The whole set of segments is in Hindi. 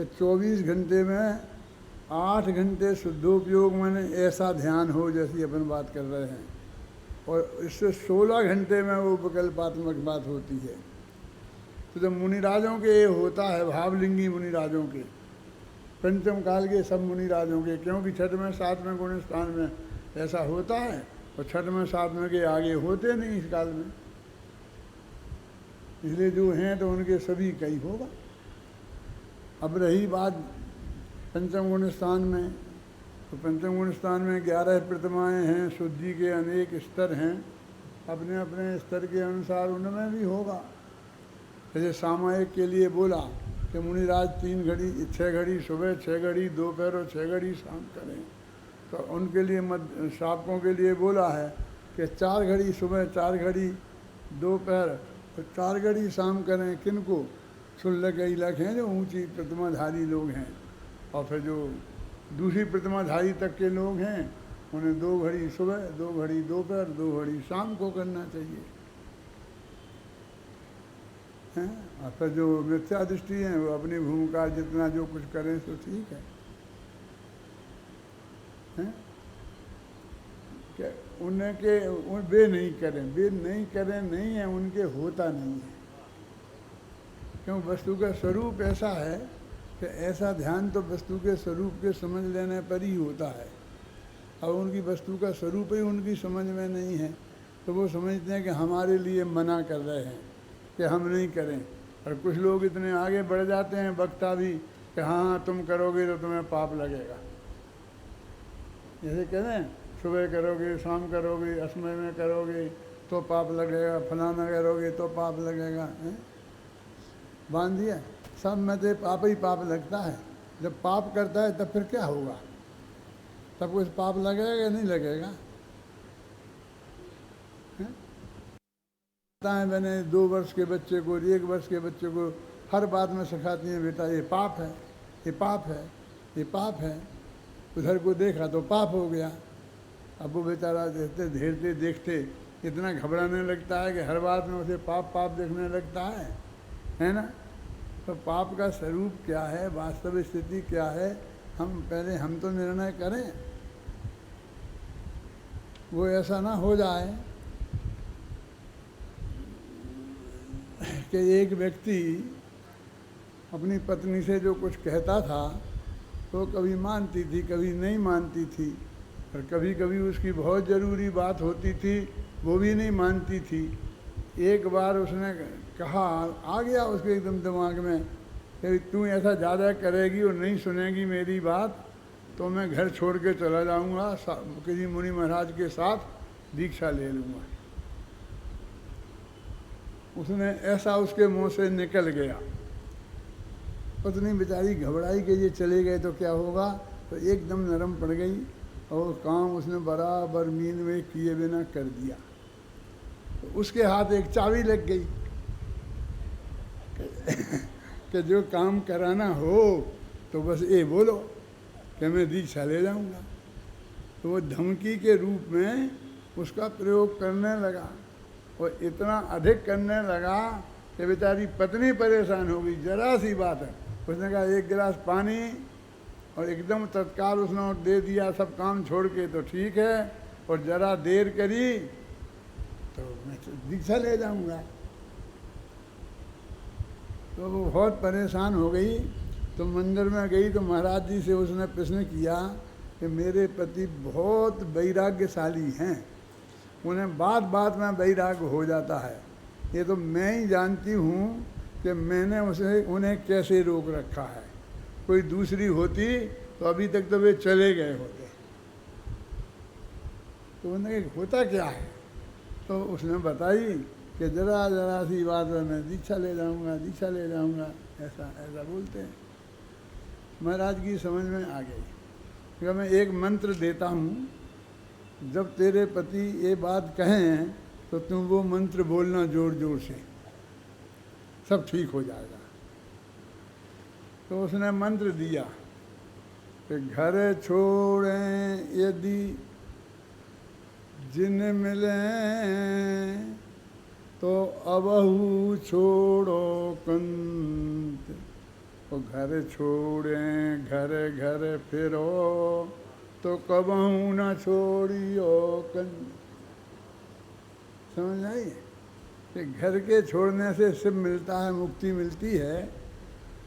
कि 24 घंटे में 8 घंटे शुद्धोपयोग माने ऐसा ध्यान हो जैसी अपन बात कर रहे हैं, और इससे 16 घंटे में वो विकल्पात्मक बात होती है। तो जब मुनिराजों के ये होता है, भावलिंगी मुनिराजों के, पंचम काल के सब मुनिराजों के, क्योंकि छठवें सातवें गुण स्थान में ऐसा होता है और छठवें सातवें के आगे होते नहीं इस काल में, इसलिए जो हैं तो उनके सभी कई होगा। अब रही बात पंचम गुण स्थान में, तो पंचम गुण स्थान में 11 प्रतिमाएँ हैं, शुद्धि के अनेक स्तर हैं, अपने अपने स्तर के अनुसार उनमें भी होगा। जैसे सामायिक के लिए बोला कि मुनिराज 3 घड़ी 6 घड़ी सुबह, 6 घड़ी दोपहर और 6 घड़ी शाम करें, तो उनके लिए श्रावकों के लिए बोला है कि 4 घड़ी सुबह, 4 घड़ी दोपहर और 4 घड़ी शाम करें। किनको? शुल्लक इलक हैं जो ऊंची प्रतिमाधारी लोग हैं, और फिर जो दूसरी प्रतिमाधारी तक के लोग हैं उन्हें 2 घड़ी सुबह, 2 घड़ी दोपहर, 2 घड़ी शाम को करना चाहिए हैं। और फिर जो मिथ्या दृष्टि है वो अपनी भूमिका जितना जो कुछ करें तो ठीक है, हैं? क्या उनके वे नहीं करें, वे नहीं करें नहीं है, उनके होता नहीं है। क्यों? वस्तु का स्वरूप ऐसा है कि ऐसा ध्यान तो वस्तु के स्वरूप के समझ लेने पर ही होता है, और उनकी वस्तु का स्वरूप ही उनकी समझ में नहीं है, तो वो समझते हैं कि हमारे लिए मना कर रहे हैं कि हम नहीं करें। और कुछ लोग इतने आगे बढ़ जाते हैं, वक्ता भी, कि हाँ तुम करोगे तो तुम्हें पाप लगेगा। जैसे कह रहे हैं सुबह करोगे, शाम करोगे, असमय में करोगे तो पाप लगेगा, फलाना करोगे तो पाप लगेगा, हैं? बांध दिया। सब में तो पाप ही पाप लगता है। जब पाप करता है तब फिर क्या होगा? तब कुछ पाप लगेगा या नहीं लगेगा? मैंने 2 वर्ष के बच्चे को, 1 वर्ष के बच्चे को हर बात में सिखाती हैं, बेटा ये पाप है, ये पाप है, ये पाप है। उधर को देखा तो पाप हो गया। अब वो बेचारा देखते धेरते देखते इतना घबराने लगता है कि हर बात में उसे पाप पाप देखने लगता है ना। तो पाप का स्वरूप क्या है, वास्तविक स्थिति क्या है, हम तो निर्णय करें। वो ऐसा ना हो जाए कि एक व्यक्ति अपनी पत्नी से जो कुछ कहता था तो कभी मानती थी, कभी नहीं मानती थी, और कभी कभी उसकी बहुत ज़रूरी बात होती थी वो भी नहीं मानती थी। एक बार उसने कहा, आ गया उसके एकदम दिमाग में कि तू ऐसा ज़्यादा करेगी और नहीं सुनेगी मेरी बात तो मैं घर छोड़ के चला जाऊँगा, किसी मुनि महाराज के साथ दीक्षा ले लूँगा। उसने ऐसा उसके मुंह से निकल गया। पत्नी बेचारी घबराई कि ये चले गए तो क्या होगा, तो एकदम नरम पड़ गई और काम उसने बराबर मीन में किए बिना कर दिया। तो उसके हाथ एक चाबी लग गई कि जो काम कराना हो तो बस ये बोलो कि मैं दीक्षा ले जाऊंगा। तो वो धमकी के रूप में उसका प्रयोग करने लगा और इतना अधिक करने लगा कि बेचारी पत्नी परेशान हो गई। जरा सी बात है, उसने कहा 1 गिलास पानी, और एकदम तत्काल उसने दे दिया सब काम छोड़ के, तो ठीक है, और ज़रा देर करी तो मैं दीक्षा ले जाऊंगा। तो वो बहुत परेशान हो गई। तो मंदिर में गई तो महाराज जी से उसने प्रश्न किया कि मेरे पति बहुत वैराग्यशाली हैं, उन्हें बात बात में वैराग्य हो जाता है, ये तो मैं ही जानती हूँ कि मैंने उन्हें कैसे रोक रखा है। कोई दूसरी होती तो अभी तक तो वे चले गए होते। तो उन्हें होता क्या है, तो उसने बताई कि जरा जरा सी बात में मैं दीक्षा ले जाऊँगा, दीक्षा ले जाऊँगा, ऐसा ऐसा बोलते हैं। महाराज की समझ में आ गई कि मैं एक मंत्र देता हूँ, जब तेरे पति ये बात कहें तो तुम वो मंत्र बोलना जोर जोर से, सब ठीक हो जाएगा। तो उसने मंत्र दिया कि घर छोड़ें यदि जिन मिलें तो अबहु छोड़ो कंत, वो घर छोड़ें घर घर फिरो तो कबहू न छोड़ियो कंज। समझ आई कि घर के छोड़ने से सिर्फ मिलता है, मुक्ति मिलती है।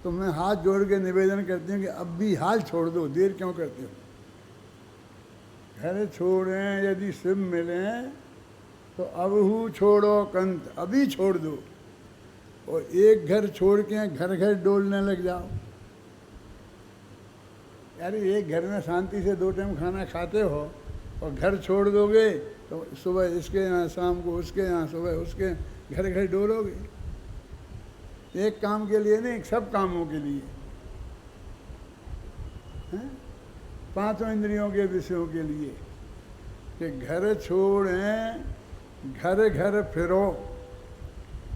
तो मैं हाथ जोड़ के निवेदन करती हूँ कि अब भी हाल छोड़ दो, देर क्यों करते हो। घर छोड़ें यदि शिव मिलें तो अबहू छोड़ो कंत, अभी छोड़ दो। और एक घर छोड़ के घर घर डोलने लग जाओ। यार एक घर में शांति से 2 टाइम खाना खाते हो और घर छोड़ दोगे तो सुबह इसके यहाँ, शाम को उसके यहाँ, सुबह उसके, घर घर डोलोगे। एक काम के लिए नहीं, सब कामों के लिए हैं? 5 इंद्रियों के विषयों के लिए कि घर छोड़ें घर घर फिरो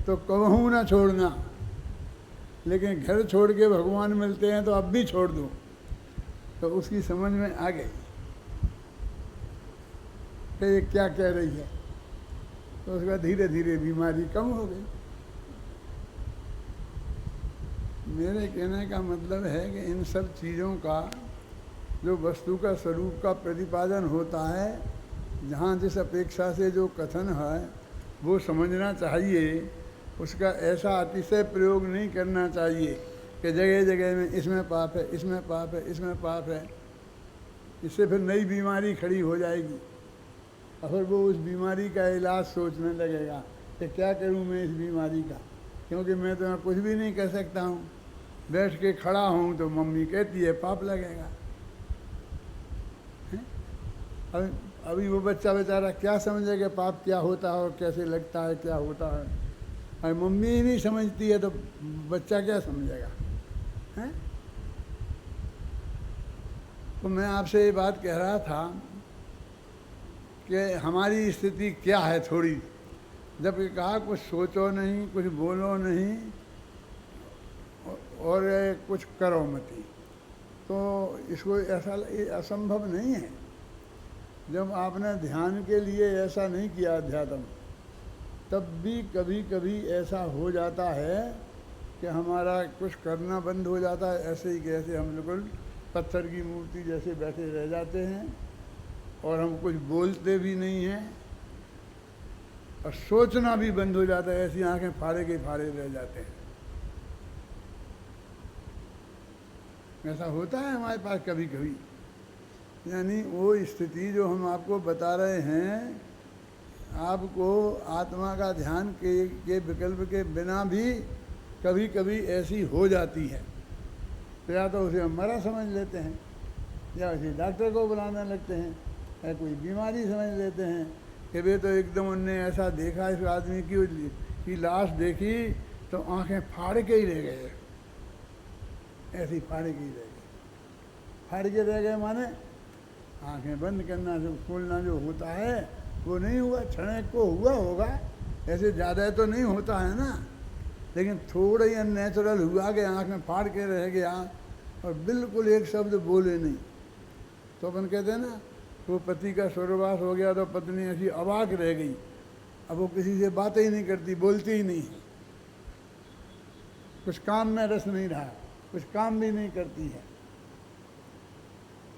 तो कबहू ना छोड़ना। लेकिन घर छोड़ के भगवान मिलते हैं तो अब भी छोड़ दो। तो उसकी समझ में आ गई कि ये क्या कह रही है। तो उसके बाद धीरे धीरे बीमारी कम हो गई। मेरे कहने का मतलब है कि इन सब चीज़ों का जो वस्तु का स्वरूप का प्रतिपादन होता है, जहाँ जिस अपेक्षा से जो कथन है वो समझना चाहिए। उसका ऐसा अतिशय प्रयोग नहीं करना चाहिए कि जगह जगह में इसमें पाप है, इसमें पाप है, इसमें पाप है। इससे फिर नई बीमारी खड़ी हो जाएगी और फिर वो उस बीमारी का इलाज सोचने लगेगा कि क्या करूं मैं इस बीमारी का, क्योंकि मैं तो यहाँ कुछ भी नहीं कर सकता हूँ। बैठ के खड़ा हूँ तो मम्मी कहती है पाप लगेगा। अभी वो बच्चा बेचारा क्या समझेगा पाप क्या होता है और कैसे लगता है, क्या होता है। अरे मम्मी ही नहीं समझती है तो बच्चा क्या समझेगा, हैं? तो मैं आपसे ये बात कह रहा था कि हमारी स्थिति क्या है थोड़ी। जब ये कहा कुछ सोचो नहीं, कुछ बोलो नहीं और कुछ करो मती, तो इसको ऐसा असंभव नहीं है। जब आपने ध्यान के लिए ऐसा नहीं किया अध्यात्म, तब भी कभी कभी ऐसा हो जाता है कि हमारा कुछ करना बंद हो जाता है। ऐसे ही कैसे हम बिल्कुल पत्थर की मूर्ति जैसे बैठे रह जाते हैं और हम कुछ बोलते भी नहीं हैं और सोचना भी बंद हो जाता है। ऐसी आंखें फाड़े के फाड़े रह जाते हैं। ऐसा होता है हमारे पास कभी कभी। यानी वो स्थिति जो हम आपको बता रहे हैं, आपको आत्मा का ध्यान के विकल्प के बिना भी कभी कभी ऐसी हो जाती है। तो या तो उसे हम मरा समझ लेते हैं, या उसे डॉक्टर को बुलाने लगते हैं, या कोई बीमारी समझ लेते हैं कि वे तो एकदम उनने ऐसा देखा, इस आदमी की लाश देखी तो आंखें फाड़ के ही रह गए। ऐसी फाड़ के ही रह गए। फाड़ के रह गए माने आंखें बंद करना, जो खोलना जो होता है वो नहीं हुआ। क्षण को हुआ होगा, ऐसे ज़्यादा तो नहीं होता है ना, लेकिन थोड़ा ही अननेचुरल हुआ कि आँख में फाड़ के रह गया और बिल्कुल एक शब्द बोले नहीं। तो अपन कहते हैं ना, वो पति का स्वर्गवास हो गया तो पत्नी ऐसी अवाक रह गई। अब वो किसी से बातें ही नहीं करती, बोलती ही नहीं, कुछ काम में रस नहीं रहा, कुछ काम भी नहीं करती है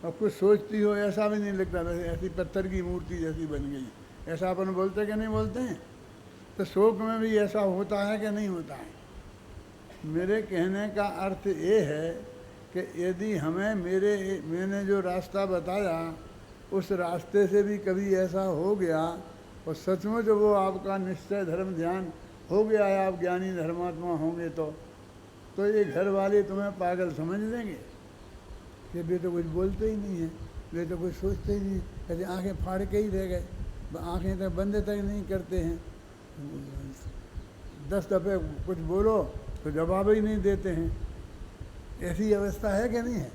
और कुछ सोचती हो ऐसा भी नहीं लगता। वैसे ऐसी पत्थर की मूर्ति जैसी बन गई। ऐसा अपन बोलते कि नहीं बोलते हैं? तो शोक में भी ऐसा होता है कि नहीं होता है? मेरे कहने का अर्थ ये है कि यदि हमें मैंने जो रास्ता बताया उस रास्ते से भी कभी ऐसा हो गया और सचमुच वो आपका निश्चय धर्म ध्यान हो गया है, आप ज्ञानी धर्मात्मा होंगे तो ये घर वाले तुम्हें पागल समझ लेंगे कि वे तो कुछ बोलते ही नहीं हैं, वे तो कुछ सोचते ही नहीं, कहते आंखें फाड़ के ही रह गए, आंखें तक बंद तक नहीं करते हैं। 10 दफ़े कुछ बोलो तो जवाब ही नहीं देते हैं। ऐसी अवस्था है कि नहीं है?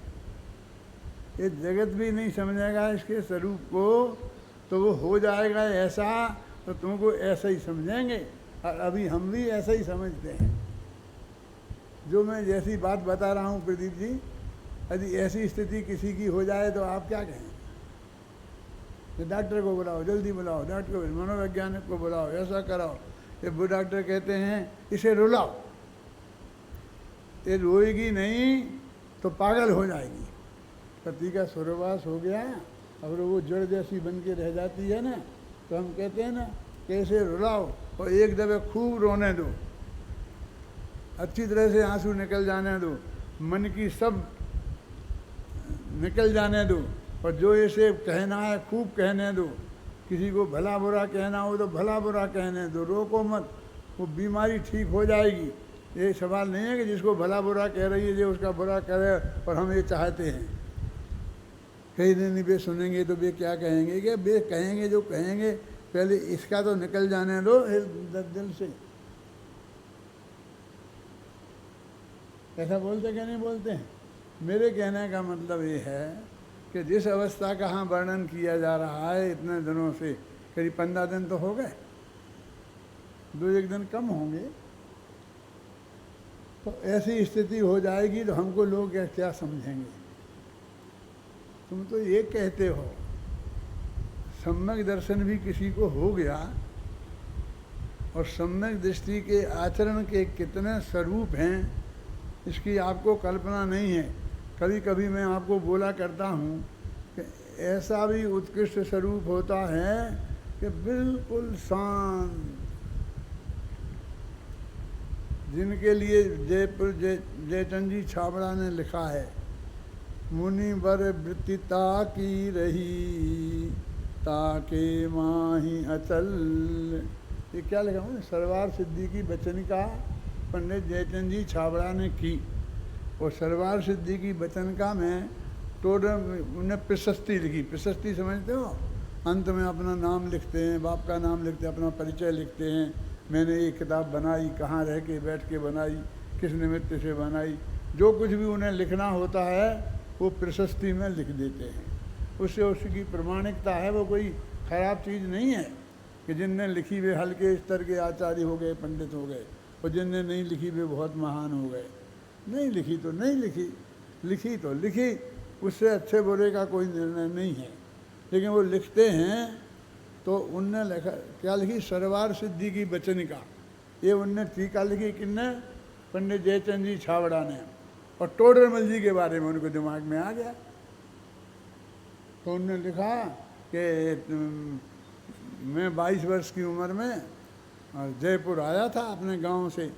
ये जगत भी नहीं समझेगा इसके स्वरूप को तो वो हो जाएगा ऐसा, तो तुमको ऐसा ही समझेंगे। और अभी हम भी ऐसा ही समझते हैं। जो मैं जैसी बात बता रहा हूँ प्रदीप जी, यदि ऐसी स्थिति किसी की हो जाए तो आप क्या कहें? तो डॉक्टर को बुलाओ, जल्दी बुलाओ, डॉक्टर मनोवैज्ञानिक को बुलाओ, ऐसा कराओ। ये वो डॉक्टर कहते हैं इसे रुलाओ, ये रोएगी नहीं तो पागल हो जाएगी। पति का स्वर्गवास हो गया, अगर वो जड़ जैसी बन के रह जाती है ना, तो हम कहते हैं ना कैसे रुलाओ और एक दफे खूब रोने दो, अच्छी तरह से आंसू निकल जाने दो, मन की सब निकल जाने दो, और जो ऐसे कहना है खूब कहने दो, किसी को भला बुरा कहना हो तो भला बुरा कहने दो, रोको मत, वो बीमारी ठीक हो जाएगी। ये सवाल नहीं है कि जिसको भला बुरा कह रही है जो उसका बुरा करे, और हम ये चाहते हैं। कई दिन वे सुनेंगे तो वे क्या कहेंगे कि वे कहेंगे जो कहेंगे, पहले इसका तो निकल जाने दो दिल से। ऐसा बोलते क्या नहीं बोलते हैं? मेरे कहने का मतलब ये है कि जिस अवस्था का यहाँ वर्णन किया जा रहा है इतने दिनों से, करीब 15 दिन तो हो गए, 2-1 दिन कम होंगे, तो ऐसी स्थिति हो जाएगी तो हमको लोग क्या समझेंगे? तुम तो ये कहते हो, सम्यक दर्शन भी किसी को हो गया, और सम्यक दृष्टि के आचरण के कितने स्वरूप हैं इसकी आपको कल्पना नहीं है। कभी कभी मैं आपको बोला करता हूँ कि ऐसा भी उत्कृष्ट स्वरूप होता है कि बिल्कुल शांत, जिनके लिए जयपुर जयचंद जी छाबड़ा ने लिखा है, मुनि बर वृत्तिता की रही ताके माही अचल। ये क्या लिखा हूँ? सरवार सिद्धि की वचनिका पंडित जयचंद जी छाबड़ा ने की, और सरवार सिद्धि की वचनिका में टोटल उन्हें प्रशस्ति लिखी। प्रशस्ति समझते हो? अंत में अपना नाम लिखते हैं, बाप का नाम लिखते हैं, अपना परिचय लिखते हैं, मैंने ये किताब बनाई, कहाँ रह के बैठ के बनाई, किस निमित्त से बनाई, जो कुछ भी उन्हें लिखना होता है वो प्रशस्ति में लिख देते हैं। उससे उसकी प्रमाणिकता है, वो कोई ख़राब चीज़ नहीं है कि जिनने लिखी वे हल्के स्तर के आचार्य हो गए, पंडित हो गए, और जिनने नहीं लिखी वे बहुत महान हो गए। नहीं लिखी तो नहीं लिखी, लिखी तो लिखी, उससे अच्छे बुरे का कोई निर्णय नहीं है। लेकिन वो लिखते हैं तो उनने लिखा, क्या लिखी? सरवार सिद्धि की वचनिका। ये उनने टीका लिखी, किसने? पंडित जयचंद जी छाबड़ा ने। और टोडरमल जी के बारे में उनको दिमाग में आ गया, तो उनने लिखा कि मैं 22 वर्ष की उम्र में जयपुर आया था अपने गांव से।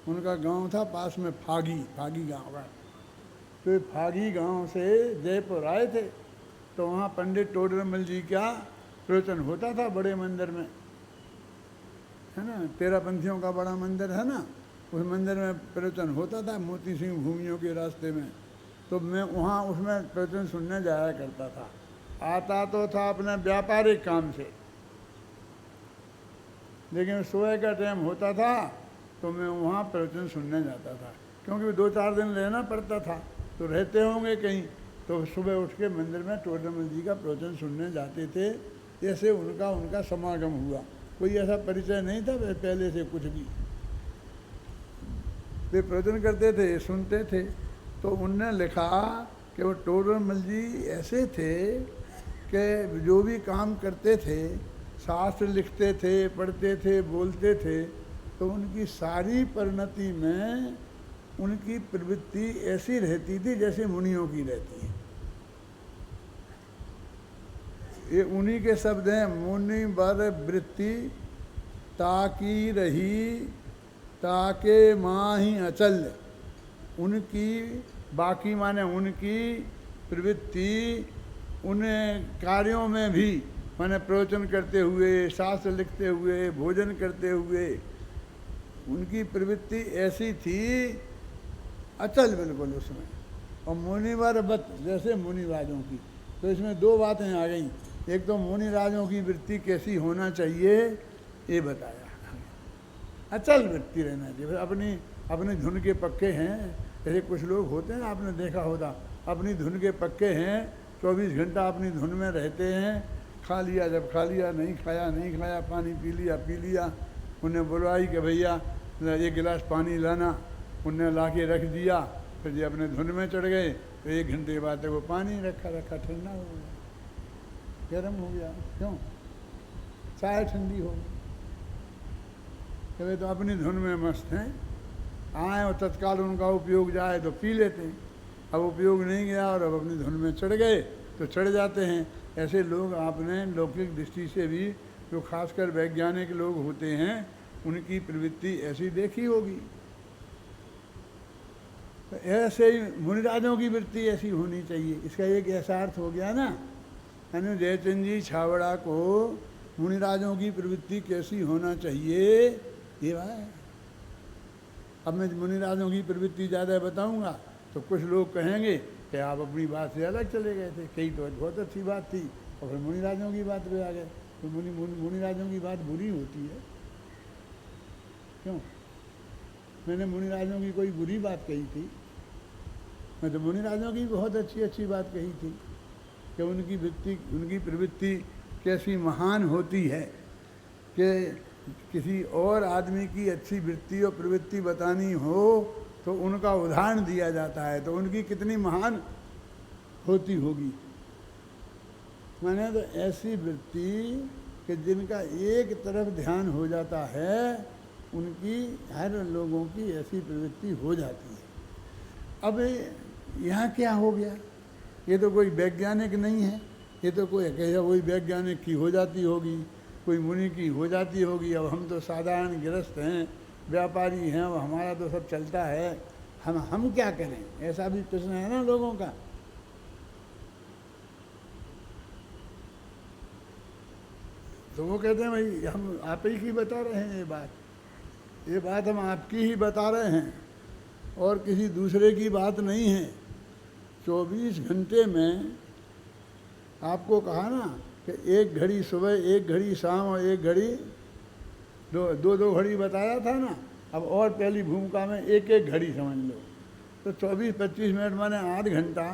उनका गांव था पास में फागी गांव है। तो फागी गांव से जयपुर आए थे, तो वहाँ पंडित टोडरमल जी का प्रवचन होता था बड़े मंदिर में, है ना, तेरापंथियों का बड़ा मंदिर है ना, उस मंदिर में प्रवचन होता था मोती सिंह भूमियों के रास्ते में। तो मैं वहाँ उसमें प्रवचन सुनने जाया करता था। आता तो था अपने व्यापारिक काम से, लेकिन सुबह का टाइम होता था तो मैं वहाँ प्रवचन सुनने जाता था, क्योंकि 2-4 दिन रहना पड़ता था, तो रहते होंगे कहीं, तो सुबह उठ के मंदिर में टोडरमल जी का प्रवचन सुनने जाते थे। ऐसे उनका समागम हुआ। कोई ऐसा परिचय नहीं था पहले से कुछ भी, वे प्रवचन करते थे, सुनते थे। तो उनने लिखा कि वो टोडरमल जी ऐसे थे कि जो भी काम करते थे, शास्त्र लिखते थे, पढ़ते थे, बोलते थे, तो उनकी सारी परिणति में उनकी प्रवृत्ति ऐसी रहती थी जैसे मुनियों की रहती है। ये उन्हीं के शब्द हैं, मुनि बर वृत्ति ताकी रही ताके माही अचल। उनकी बाकी माने उनकी प्रवृत्ति उन कार्यों में भी, माने प्रवचन करते हुए, शास्त्र लिखते हुए, भोजन करते हुए, उनकी प्रवृत्ति ऐसी थी अचल बिल्कुल उसमें। और मुनिवर बत, जैसे मुनिराजों की। तो इसमें 2 बातें आ गई। एक तो मुनिराजों की वृत्ति कैसी होना चाहिए ये बताया, अचल वृत्ति रहना चाहिए। अपनी धुन के पक्के हैं। ऐसे कुछ लोग होते हैं, आपने देखा होगा, अपनी धुन के पक्के हैं, 24 घंटा अपनी धुन में रहते हैं। खा लिया जब खा लिया, नहीं खाया नहीं खाया, पानी पी लिया। उन्हें बुलवाई कि भैया 1 गिलास पानी लाना, उन्हें ला के रख दिया। फिर जब अपने धुन में चढ़ गए तो 1 घंटे बाद वो पानी रखा ठंडा हो गया, गर्म हो गया। क्यों? चाय ठंडी हो गई। कभी तो अपनी धुन में मस्त हैं, आए और तत्काल उनका उपयोग जाए तो पी लेते हैं, अब उपयोग नहीं गया और अब अपनी धुन में चढ़ गए तो चढ़ जाते हैं। ऐसे लोग आपने लौकिक दृष्टि से भी, जो खासकर वैज्ञानिक लोग होते हैं, उनकी प्रवृत्ति ऐसी देखी होगी। तो ऐसे ही मुनिराजों की वृत्ति ऐसी होनी चाहिए। इसका एक ऐसा अर्थ हो गया ना, यानी जयचंद जी छावड़ा को मुनिराजों की प्रवृत्ति कैसी होना चाहिए ये बात है। अब मैं मुनिराजों की प्रवृत्ति ज़्यादा बताऊंगा तो कुछ लोग कहेंगे कि आप अपनी बात से अलग चले गए थे, कई तो बहुत अच्छी बात थी और फिर मुनिराजों की बात पे आ गए। तो मुनिराजों की बात बुरी होती है क्यों? मैंने मुनिराजों की कोई बुरी बात कही थी? मैं तो मुनिराजों की बहुत अच्छी अच्छी बात कही थी कि उनकी प्रवृत्ति कैसी महान होती है कि किसी और आदमी की अच्छी वृत्ति और प्रवृत्ति बतानी हो तो उनका उदाहरण दिया जाता है, तो उनकी कितनी महान होती होगी। मैंने तो ऐसी वृत्ति कि जिनका एक तरफ ध्यान हो जाता है, उनकी हर लोगों की ऐसी प्रवृत्ति हो जाती है। अब यहाँ क्या हो गया? ये तो कोई वैज्ञानिक नहीं है, ये तो कोई वैज्ञानिक की हो जाती होगी, कोई मुनि की हो जाती होगी। अब हम तो साधारण गृहस्थ हैं, व्यापारी हैं, और हमारा तो सब चलता है, हम क्या करें? ऐसा भी प्रश्न है ना लोगों का। तो वो कहते हैं भाई हम आप ही की बता रहे हैं ये बात हम आपकी ही बता रहे हैं और किसी दूसरे की बात नहीं है। 24 घंटे में आपको कहा ना कि एक घड़ी सुबह, एक घड़ी शाम और एक घड़ी दो घड़ी बताया था ना। अब और पहली भूमिका में एक एक घड़ी समझ लो, तो 24-25 मिनट माने आध घंटा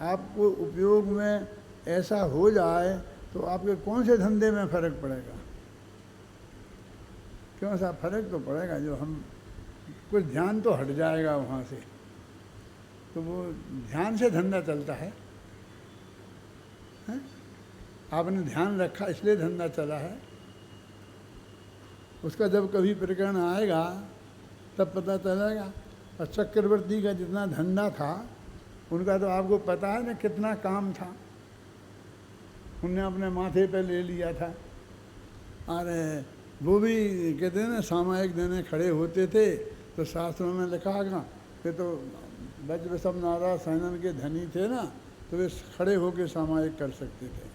आपको उपयोग में ऐसा हो जाए तो आपके कौन से धंधे में फ़र्क पड़ेगा? क्यों सा फर्क तो पड़ेगा, जो हम कुछ ध्यान तो हट जाएगा वहाँ से, तो वो ध्यान से धंधा चलता है। आपने ध्यान रखा इसलिए धंधा चला है। उसका जब कभी प्रकरण आएगा तब पता चलेगा। और चक्रवर्ती का जितना धंधा था उनका तो आपको पता है ना कितना काम था, उनने अपने माथे पे ले लिया था। अरे वो भी कहते हैं ना सामायिक देने खड़े होते थे तो शास्त्रों में लिखा गया कि तो वज्रसम नारा सैनन के धनी थे ना, तो वे खड़े होकर सामायिक कर सकते थे।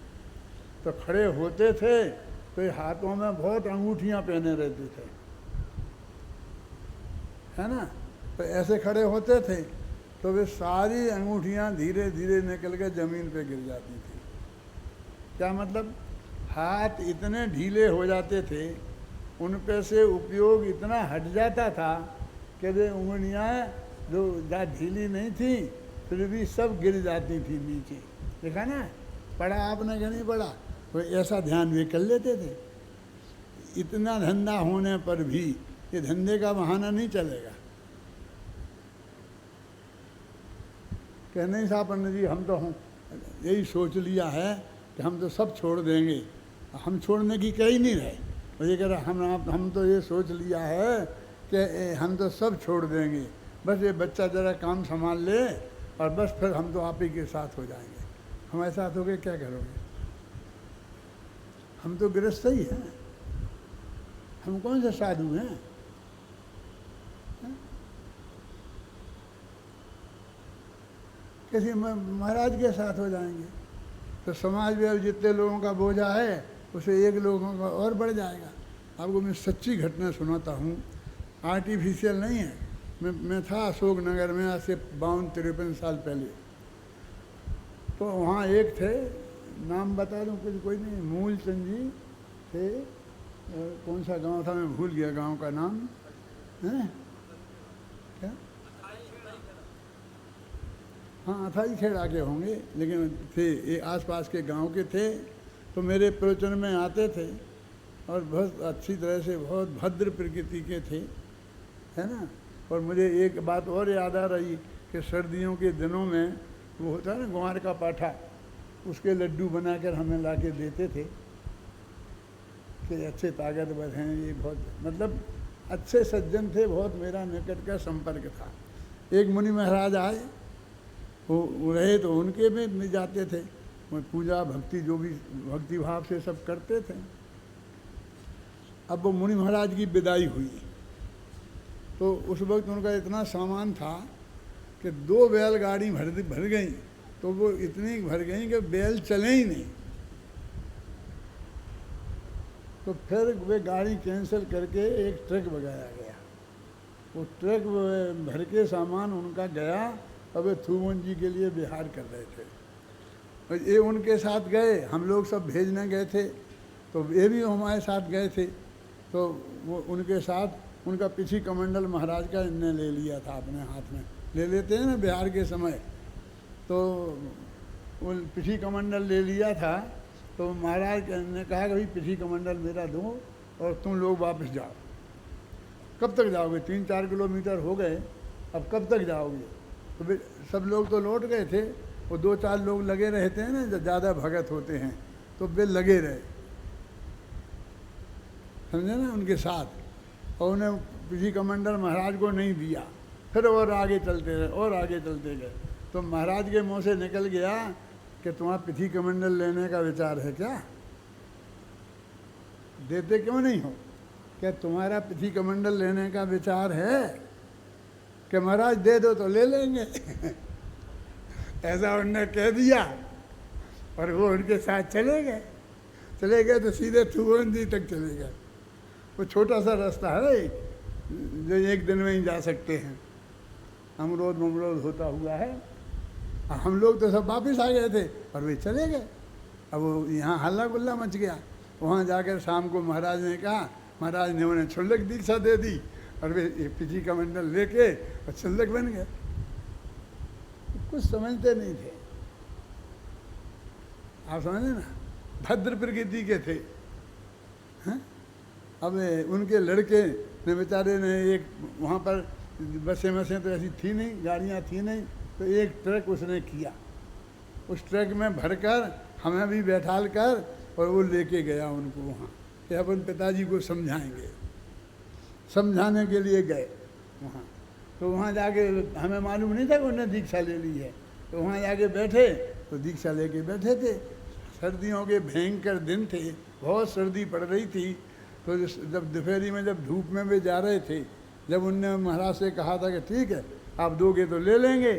तो खड़े होते थे तो ये हाथों में बहुत अंगूठियां पहने रहते थे, है ना। तो ऐसे खड़े होते थे तो वे सारी अंगूठियां धीरे धीरे निकल के ज़मीन पे गिर जाती थी। क्या मतलब? हाथ इतने ढीले हो जाते थे, उन पे से उपयोग इतना हट जाता था कि वे उंगलियां जो ढीली नहीं थी फिर भी सब गिर जाती थी नीचे। देखा ना, पढ़ा आपने कि नहीं पढ़ा? तो ऐसा ध्यान वे कर लेते थे। इतना धंधा होने पर भी ये धंधे का बहाना नहीं चलेगा। कह नहीं साहब पंडित जी हम तो यही सोच लिया है कि हम तो सब छोड़ देंगे। हम छोड़ने की कह ही नहीं रहे, और ये कह रहा हम तो ये सोच लिया है कि हम तो सब छोड़ देंगे, बस ये बच्चा ज़रा काम संभाल ले और बस फिर हम तो आप ही के साथ हो जाएंगे। हमारे साथ हो गए क्या करोगे? हम तो गृहस्थ ही हैं, हम कौन से साधु हैं? किसी महाराज के साथ हो जाएंगे तो समाज में अब जितने लोगों का बोझा है उसे एक लोगों का और बढ़ जाएगा। आपको मैं सच्ची घटना सुनाता हूँ, आर्टिफिशियल नहीं है। मैं था अशोक नगर में आज से 52-53 साल पहले। तो वहाँ एक थे, नाम बता दूँ कुछ कोई नहीं, मूलचंद जी थे। कौन सा गांव था मैं भूल गया गांव का नाम है क्या? हाँ अथाई खेड़ा के होंगे, लेकिन थे ये आसपास के गांव के थे। तो मेरे प्रवचन में आते थे और बहुत अच्छी तरह से बहुत भद्र प्रकृति के थे, है ना। और मुझे एक बात और याद आ रही कि सर्दियों के दिनों में वो होता है ना ग्वार का पाठा, उसके लड्डू बनाकर हमें ला के देते थे कि अच्छे ताकतवर हैं ये, बहुत मतलब अच्छे सज्जन थे, बहुत मेरा निकट का संपर्क था। एक मुनि महाराज आए, वो रहे तो उनके में जाते थे, वो पूजा भक्ति जो भी भक्ति भाव से सब करते थे। अब वो मुनि महाराज की विदाई हुई तो उस वक्त उनका इतना सामान था कि 2 बैलगाड़ी भर गई, तो वो इतनी भर गई कि बैल चले ही नहीं। तो फिर वे गाड़ी कैंसिल करके एक ट्रक भगाया गया। वो ट्रक भर के सामान उनका गया, अब वे थूमन जी के लिए बिहार कर रहे थे। और ये उनके साथ गए, हम लोग सब भेजने गए थे, तो ये भी हमारे साथ गए थे। तो वो उनके साथ उनका पिछी कमंडल महाराज का इनने ले लिया था, अपने हाथ में ले लेते हैं ना बिहार के समय, तो वो पिछी कमंडल ले लिया था। तो महाराज ने कहा कि भाई पिछी कमंडल मेरा दो और तुम लोग वापस जाओ। कब तक जाओगे? 3-4 किलोमीटर हो गए, अब कब तक जाओगे? तो सब लोग तो लौट गए थे, वो 2-4 लोग लगे रहते हैं ना, ज़्यादा भगत होते हैं, तो वे लगे रहे, समझे ना, उनके साथ। और उन्हें पिछी कमंडल महाराज को नहीं दिया। फिर और आगे चलते रहे और आगे चलते गए। तो महाराज के मुँह से निकल गया कि तुम्हारा पिछी कमंडल लेने का विचार है क्या? देते क्यों नहीं हो? क्या तुम्हारा पिछी कमंडल लेने का विचार है? कि महाराज दे दो तो ले लेंगे। ऐसा उन्होंने कह दिया और वो उनके साथ चले गए तो सीधे थुवन जी तक चले गए। वो छोटा सा रास्ता है जो एक दिन में ही जा सकते हैं, अमरोद होता हुआ है। हम लोग तो सब वापस आ गए थे और वे चले गए। अब वो यहाँ हल्ला गुल्ला मच गया। वहाँ जाकर शाम को महाराज ने कहा, महाराज ने उन्हें छुल्लक दीक्षा दे दी और वे पिछी कमंडल लेके और छुल्लक बन गए। कुछ समझते नहीं थे, आप समझे ना, भद्र प्रकृति के थे। हैं? अब उनके लड़के ने बेचारे ने एक वहाँ पर बसें तो ऐसी थी नहीं, गाड़ियाँ थी नहीं, तो एक ट्रक उसने किया। उस ट्रक में भरकर हमें भी बैठाल कर और वो लेके गया उनको वहाँ कि अपन पिताजी को समझाएंगे। समझाने के लिए गए वहाँ। तो वहाँ जाके हमें मालूम नहीं था कि उन्होंने दीक्षा ले ली है। तो वहाँ जाके बैठे तो दीक्षा लेके बैठे थे। सर्दियों के भयंकर दिन थे, बहुत सर्दी पड़ रही थी। तो जब दोपहरी में जब धूप में वे जा रहे थे, जब उनने महाराज से कहा था कि ठीक है आप दोगे तो ले लेंगे,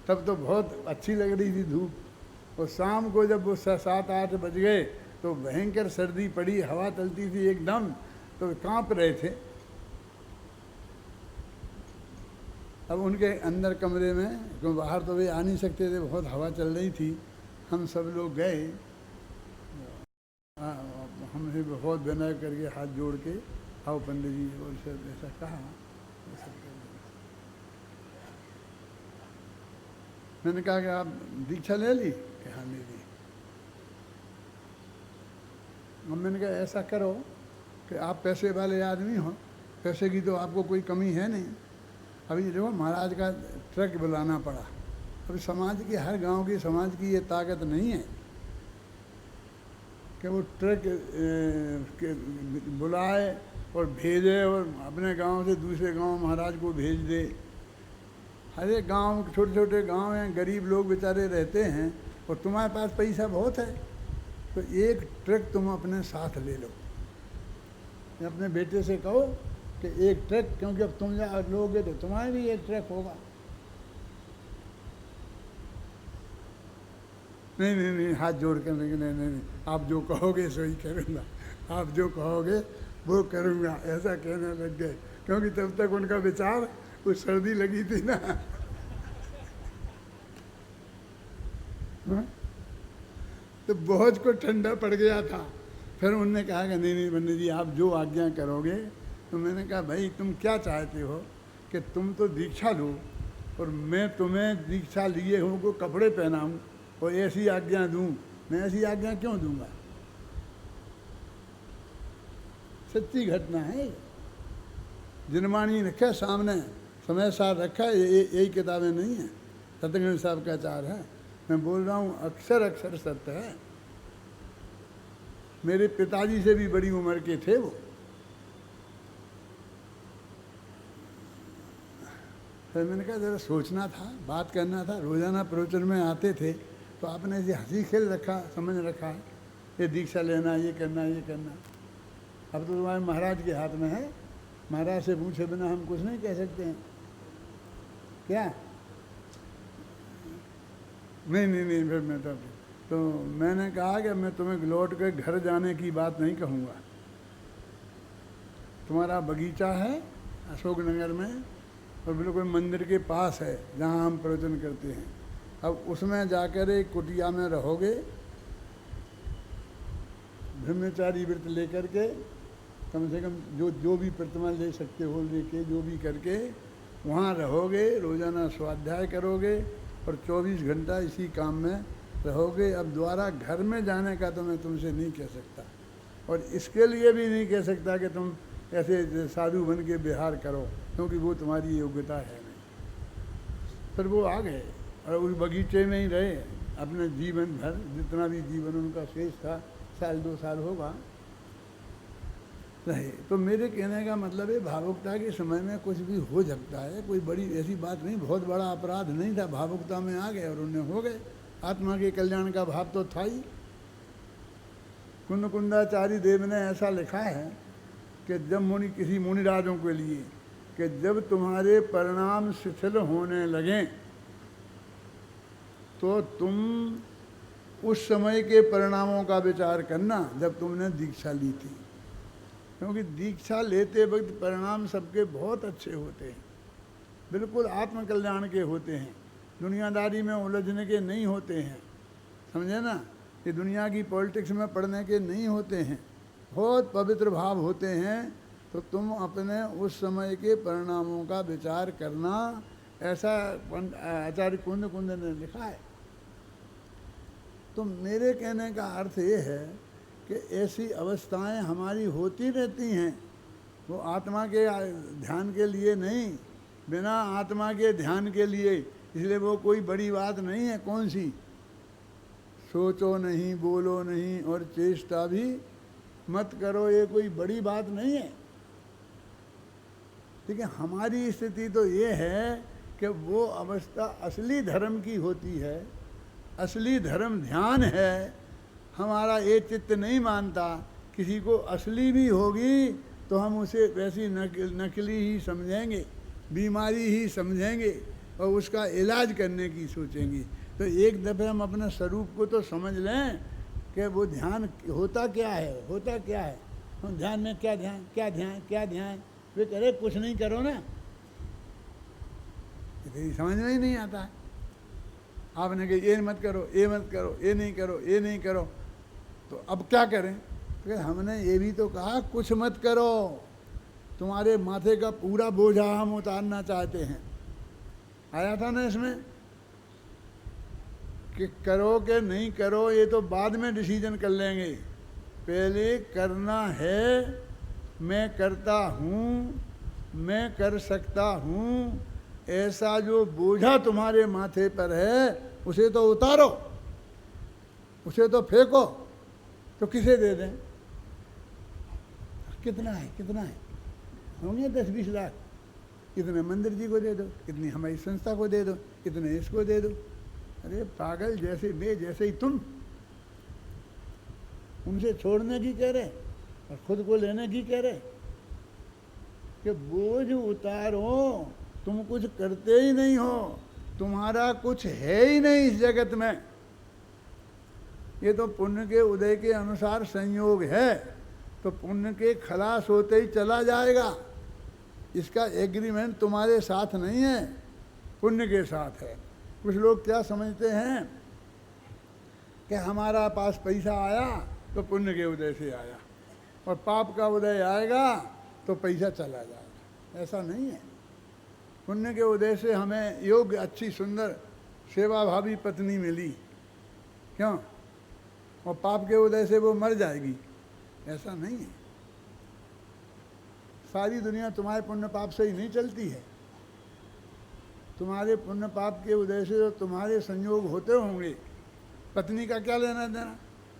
तब तो बहुत अच्छी लग रही थी धूप। और शाम को जब वो 7-8 बज गए तो भयंकर सर्दी पड़ी, हवा चलती थी एकदम, तो कांप रहे थे। अब उनके अंदर कमरे में, क्यों बाहर तो वे आ नहीं सकते थे, बहुत हवा चल रही थी। हम सब लोग गए, हमने बहुत विनय करके हाथ जोड़ के, आओ पंडित जी, और सब ऐसा कहा। मैंने कहा कि आप दीक्षा ले ली? कि हाँ ले ली। अब मैंने कहा ऐसा करो कि आप पैसे वाले आदमी हो, पैसे की तो आपको कोई कमी है नहीं। अभी देखो महाराज का ट्रक बुलाना पड़ा। अभी समाज की, हर गांव की समाज की ये ताकत नहीं है कि वो ट्रक बुलाए और भेजे और अपने गांव से दूसरे गांव महाराज को भेज दे। हर एक गाँव, छोटे छोटे गांव हैं, गरीब लोग बेचारे रहते हैं, और तुम्हारे पास पैसा बहुत है तो एक ट्रक तुम अपने साथ ले लो। अपने बेटे से कहो कि एक ट्रक, क्योंकि अब तुम लोगे तो तुम्हारा भी एक ट्रक होगा। नहीं नहीं नहीं, हाथ जोड़ कर नहीं नहीं नहीं, आप जो कहोगे सो ही करूँगा, आप जो कहोगे वो करूँगा, ऐसा कहने लग गए। क्योंकि तब तक उनका विचार, कुछ सर्दी लगी थी ना। तो बहुत को ठंडा पड़ गया था। फिर उन्होंने कहा कि नहीं नहीं पंडित जी आप जो आज्ञा करोगे। तो मैंने कहा भाई तुम क्या चाहते हो कि तुम तो दीक्षा लो और मैं तुम्हें दीक्षा लिए हूँ को कपड़े पहनाऊँ और ऐसी आज्ञा दूँ? मैं ऐसी आज्ञा क्यों दूंगा? सच्ची घटना है, जिनवाणी रखा सामने, समय साथ रखा है, यही किताबें नहीं हैं, सत्यनारायण साहब का आचार है। मैं बोल रहा हूँ अक्सर अक्सर सत्य है। मेरे पिताजी से भी बड़ी उम्र के थे वो, फिर मैंने कहा ज़रा सोचना था, बात करना था। रोज़ाना प्रवचन में आते थे तो आपने ये हंसी खेल रखा, समझ रखा है, ये दीक्षा लेना, ये करना, ये करना। अब तो तुम्हारे महाराज के हाथ में है, महाराज से पूछे बिना हम कुछ नहीं कह सकते हैं क्या? नहीं नहीं नहीं, फिर मैं तो मैंने कहा कि मैं तुम्हें लौट के घर जाने की बात नहीं कहूँगा। तुम्हारा बगीचा है अशोकनगर में और बिल्कुल मंदिर के पास है जहाँ हम प्रवचन करते हैं। अब उसमें जाकर एक कुटिया में रहोगे, ब्रह्मचारी व्रत लेकर के, कम से कम जो भी प्रतिमा ले सकते हो लेके, जो भी करके वहाँ रहोगे, रोज़ाना स्वाध्याय करोगे और 24 घंटा इसी काम में रहोगे। अब दोबारा घर में जाने का तो मैं तुमसे नहीं कह सकता, और इसके लिए भी नहीं कह सकता कि तुम ऐसे साधु बन के विहार करो, क्योंकि वो तुम्हारी योग्यता है नहीं। फिर वो आ गए और उस बगीचे में ही रहे अपने जीवन भर, जितना भी जीवन उनका शेष था, 1-2 साल होगा, रहे। तो मेरे कहने का मतलब है भावुकता के समय में कुछ भी हो सकता है, कोई बड़ी ऐसी बात नहीं, बहुत बड़ा अपराध नहीं था। भावुकता में आ गए और उन्हें हो गए। आत्मा के कल्याण का भाव तो था ही। कुंदाचारी देव ने ऐसा लिखा है कि जब किसी मुनिराजों के लिए कि जब तुम्हारे परिणाम शिथिल होने लगें तो तुम उस समय के परिणामों का विचार करना जब तुमने दीक्षा ली थी, क्योंकि दीक्षा लेते वक्त परिणाम सबके बहुत अच्छे होते हैं, बिल्कुल आत्मकल्याण के होते हैं, दुनियादारी में उलझने के नहीं होते हैं, समझे ना? ये दुनिया की पॉलिटिक्स में पढ़ने के नहीं होते हैं, बहुत पवित्र भाव होते हैं। तो तुम अपने उस समय के परिणामों का विचार करना, ऐसा आचार्य कुंद ने लिखा है। तो मेरे कहने का अर्थ ये है कि ऐसी अवस्थाएं हमारी होती रहती हैं, वो आत्मा के ध्यान के लिए नहीं, बिना आत्मा के ध्यान के लिए, इसलिए वो कोई बड़ी बात नहीं है। कौन सी? सोचो नहीं, बोलो नहीं और चेष्टा भी मत करो, ये कोई बड़ी बात नहीं है। ठीक है, हमारी स्थिति तो ये है कि वो अवस्था असली धर्म की होती है, असली धर्म ध्यान है। हमारा ये चित्त नहीं मानता, किसी को असली भी होगी तो हम उसे वैसी नकली ही समझेंगे, बीमारी ही समझेंगे और उसका इलाज करने की सोचेंगे। तो एक दफ़े हम अपने स्वरूप को तो समझ लें कि वो ध्यान होता क्या है, होता क्या है। हम ध्यान में क्या ध्यान, क्या ध्यान, क्या ध्यान, वे कह रहे कुछ नहीं करो ना, ये समझ में ही नहीं आता। आपने कहा ये मत करो, ये मत करो, ये नहीं करो, ये नहीं करो, तो अब क्या करें? तो हमने ये भी तो कहा कुछ मत करो, तुम्हारे माथे का पूरा बोझा हम उतारना चाहते हैं। आया था ना इसमें कि करो कि नहीं करो ये तो बाद में डिसीजन कर लेंगे, पहले करना है। मैं करता हूँ, मैं कर सकता हूँ, ऐसा जो बोझा तुम्हारे माथे पर है उसे तो उतारो, उसे तो फेंको। तो किसे दे दें? कितना है, कितना है? होंगे 10-20 लाख, कितने मंदिर जी को दे दो, कितनी हमारी संस्था को दे दो, कितने इसको दे दो। अरे पागल, जैसे वे जैसे ही तुम, उनसे छोड़ने की कह रहे और खुद को लेने की कह रहे कि बोझ उतारो। तुम कुछ करते ही नहीं हो, तुम्हारा कुछ है ही नहीं इस जगत में। ये तो पुण्य के उदय के अनुसार संयोग है, तो पुण्य के खलास होते ही चला जाएगा। इसका एग्रीमेंट तुम्हारे साथ नहीं है, पुण्य के साथ है। कुछ लोग क्या समझते हैं कि हमारा पास पैसा आया तो पुण्य के उदय से आया, और पाप का उदय आएगा तो पैसा चला जाएगा। ऐसा नहीं है। पुण्य के उदय से हमें योग्य, अच्छी, सुंदर, सेवाभावी पत्नी मिली, क्यों? और पाप के उदय से वो मर जाएगी, ऐसा नहीं है। सारी दुनिया तुम्हारे पुण्य पाप से ही नहीं चलती है। तुम्हारे पुण्य पाप के उदय से जो तुम्हारे संयोग होते होंगे, पत्नी का क्या लेना देना?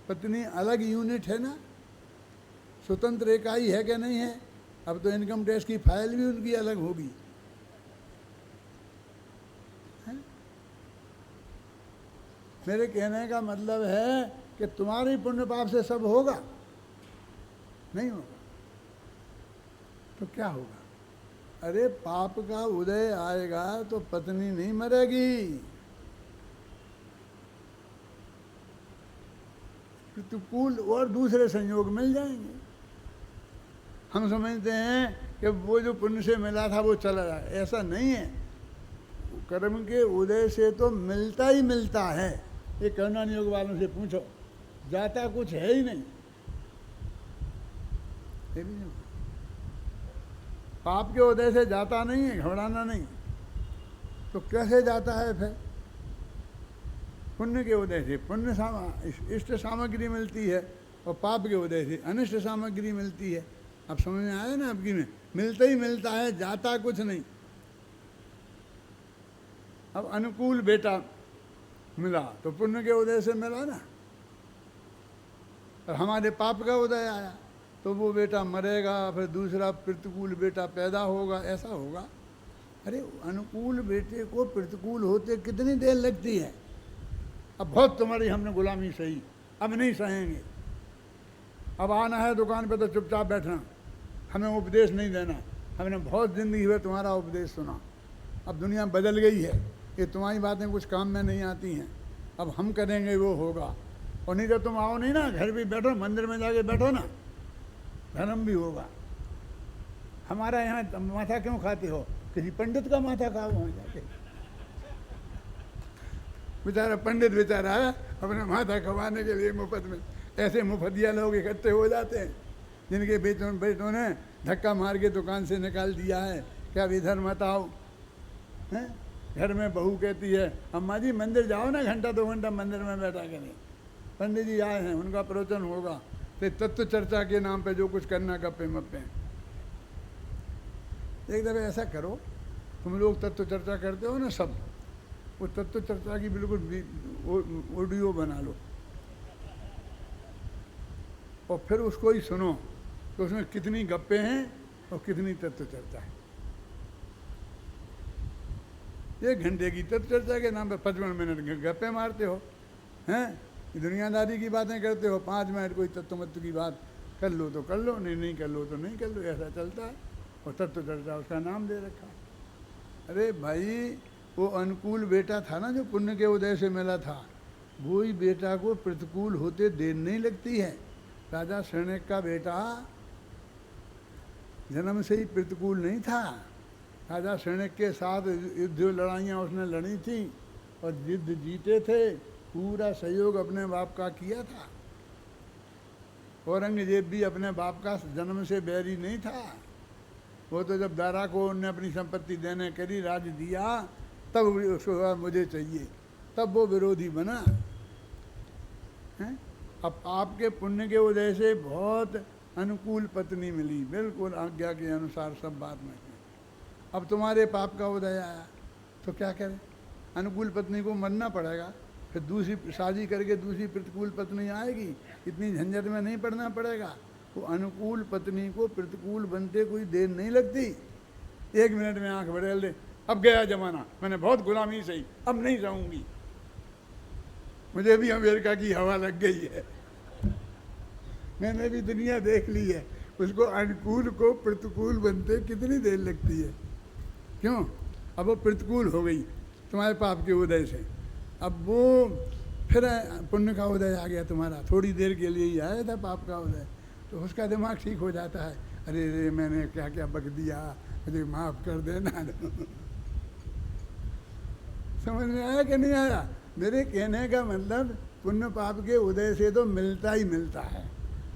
पत्नी अलग यूनिट है ना, स्वतंत्र इकाई है कि नहीं है? अब तो इनकम टैक्स की फाइल भी उनकी अलग होगी, मेरे कहने का मतलब है कि तुम्हारी पुण्य पाप से सब होगा? नहीं होगा। तो क्या होगा? अरे पाप का उदय आएगा तो पत्नी नहीं मरेगी, प्रतिकूल और दूसरे संयोग मिल जाएंगे। हम समझते हैं कि वो जो पुण्य से मिला था वो चला जाए, ऐसा नहीं है। कर्म के उदय से तो मिलता ही मिलता है। ये कर्मण्य योग वालों से पूछो, जाता कुछ है ही नहीं। पाप के उदय से जाता नहीं है, घबराना नहीं। तो कैसे जाता है फिर? पुण्य के उदय से पुण्य इष्ट सामग्री मिलती है, और पाप के उदय से अनिष्ट सामग्री मिलती है। अब समझ में आया ना? आपकी में मिलता ही मिलता है, जाता कुछ नहीं। अब अनुकूल बेटा मिला तो पुण्य के उदय से मिला ना, और हमारे पाप का उदय आया तो वो बेटा मरेगा, फिर दूसरा प्रतिकूल बेटा पैदा होगा, ऐसा होगा। अरे अनुकूल बेटे को प्रतिकूल होते कितनी देर लगती है? अब बहुत तुम्हारी हमने गुलामी सही, अब नहीं सहेंगे। अब आना है दुकान पे तो चुपचाप बैठना, हमें उपदेश नहीं देना। हमने बहुत ज़िंदगी में तुम्हारा उपदेश सुना, अब दुनिया बदल गई है, ये तुम्हारी बातें कुछ काम में नहीं आती हैं, अब हम करेंगे वो होगा। और नहीं तो तुम आओ नहीं ना, घर भी बैठो, मंदिर में जाके बैठो ना, धर्म भी होगा। हमारा यहाँ माथा क्यों खाते हो? किसी पंडित का माथा खाओ वहाँ जाके। बेचारा पंडित बेचारा है अपने माथा खवाने के लिए मुफ्त में, ऐसे मुफ्तिया लोग इकट्ठे हो जाते हैं जिनके बेटों ने धक्का मार के दुकान से निकाल दिया है कि अब इधर मत आओ। हैं? घर में बहू कहती है अम्मा जी मंदिर जाओ ना, घंटा 2 घंटा मंदिर में बैठा करें, पंडित जी आए हैं, उनका प्रवचन होगा, फिर तत्व चर्चा के नाम पे जो कुछ करना गप्पे मप्पे। एक दफे ऐसा करो, तुम लोग तत्व चर्चा करते हो ना सब, वो तत्व चर्चा की बिल्कुल ऑडियो बना लो और फिर उसको ही सुनो, तो उसमें कितनी गप्पे हैं और कितनी तत्व चर्चा है। 1 घंटे की तत्व चर्चा के नाम पे 55 मिनट गप्पे मारते हो, हैं? दुनियादारी की बातें करते हो, 5 मिनट कोई तत्व मत्व की बात कर लो तो कर लो, नहीं कर लो तो नहीं कर लो, ऐसा चलता है। और तत्व चर्चा उसका नाम दे रखा है। अरे भाई वो अनुकूल बेटा था ना जो पुण्य के उदय से मिला था, वही बेटा को प्रतिकूल होते देर नहीं लगती है। राजा शरणक का बेटा जन्म से ही प्रतिकूल नहीं था। राजा शरणक के साथ युद्ध लड़ाइयाँ उसने लड़ी थी और युद्ध जीते थे, पूरा सहयोग अपने बाप का किया था। औरंगजेब भी अपने बाप का जन्म से बैरी नहीं था। वो तो जब दारा को उनने अपनी संपत्ति देने करी, राज दिया, तब उसको मुझे चाहिए, तब वो विरोधी बना है। अब आपके पुण्य के उदय से बहुत अनुकूल पत्नी मिली, बिल्कुल आज्ञा के अनुसार सब बात में। अब तुम्हारे पाप का उदय आया तो क्या करें? अनुकूल पत्नी को मरना पड़ेगा, फिर दूसरी शादी करके दूसरी प्रतिकूल पत्नी आएगी, इतनी झंझट में नहीं पड़ना पड़ेगा। वो अनुकूल पत्नी को प्रतिकूल बनते कोई देर नहीं लगती, 1 मिनट में आंख बदल दे, अब गया जमाना, मैंने बहुत गुलामी सही, अब नहीं रहूंगी, मुझे भी अमेरिका की हवा लग गई है, मैंने भी दुनिया देख ली है। उसको अनुकूल को प्रतिकूल बनते कितनी देर लगती है? क्यों? अब वो प्रतिकूल हो गई तुम्हारे पाप के उदय से, अब वो फिर पुण्य का उदय आ गया तुम्हारा, थोड़ी देर के लिए ही आया था पाप का उदय, तो उसका दिमाग ठीक हो जाता है, अरे रे मैंने क्या क्या बक दिया, मुझे माफ़ कर देना। समझ में आया कि नहीं आया? मेरे कहने का मतलब पुण्य पाप के उदय से तो मिलता ही मिलता है,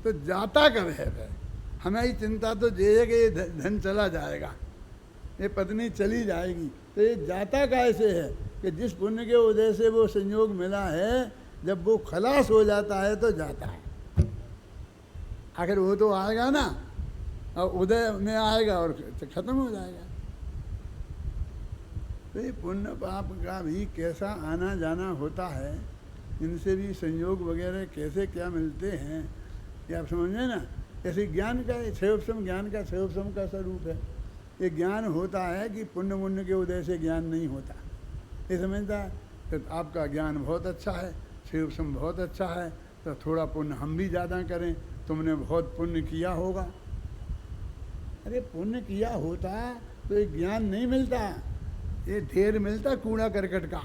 तो जाता कब है फिर? हमारी चिंता तो ये है कि ये धन चला जाएगा, ये पत्नी चली जाएगी, तो ये जाता कैसे है कि जिस पुण्य के उदय से वो संयोग मिला है, जब वो खलास हो जाता है तो जाता है। आखिर वो तो आएगा ना, और उदय में आएगा और खत्म हो जाएगा। तो ये पुण्य पाप का भी कैसा आना जाना होता है, इनसे भी संयोग वगैरह कैसे क्या मिलते हैं, ये आप समझे ना। ऐसे ज्ञान का क्षयोपशम, ज्ञान का क्षयोपशम का स्वरूप है। ये ज्ञान होता है कि पुण्य के उदय से ज्ञान नहीं होता, ये समझता है। तो आपका ज्ञान बहुत अच्छा है, शिव सम बहुत अच्छा है, तो थोड़ा पुण्य हम भी ज़्यादा करें, तुमने बहुत पुण्य किया होगा। अरे पुण्य किया होता तो ये ज्ञान नहीं मिलता, ये ढेर मिलता कूड़ा करकट का,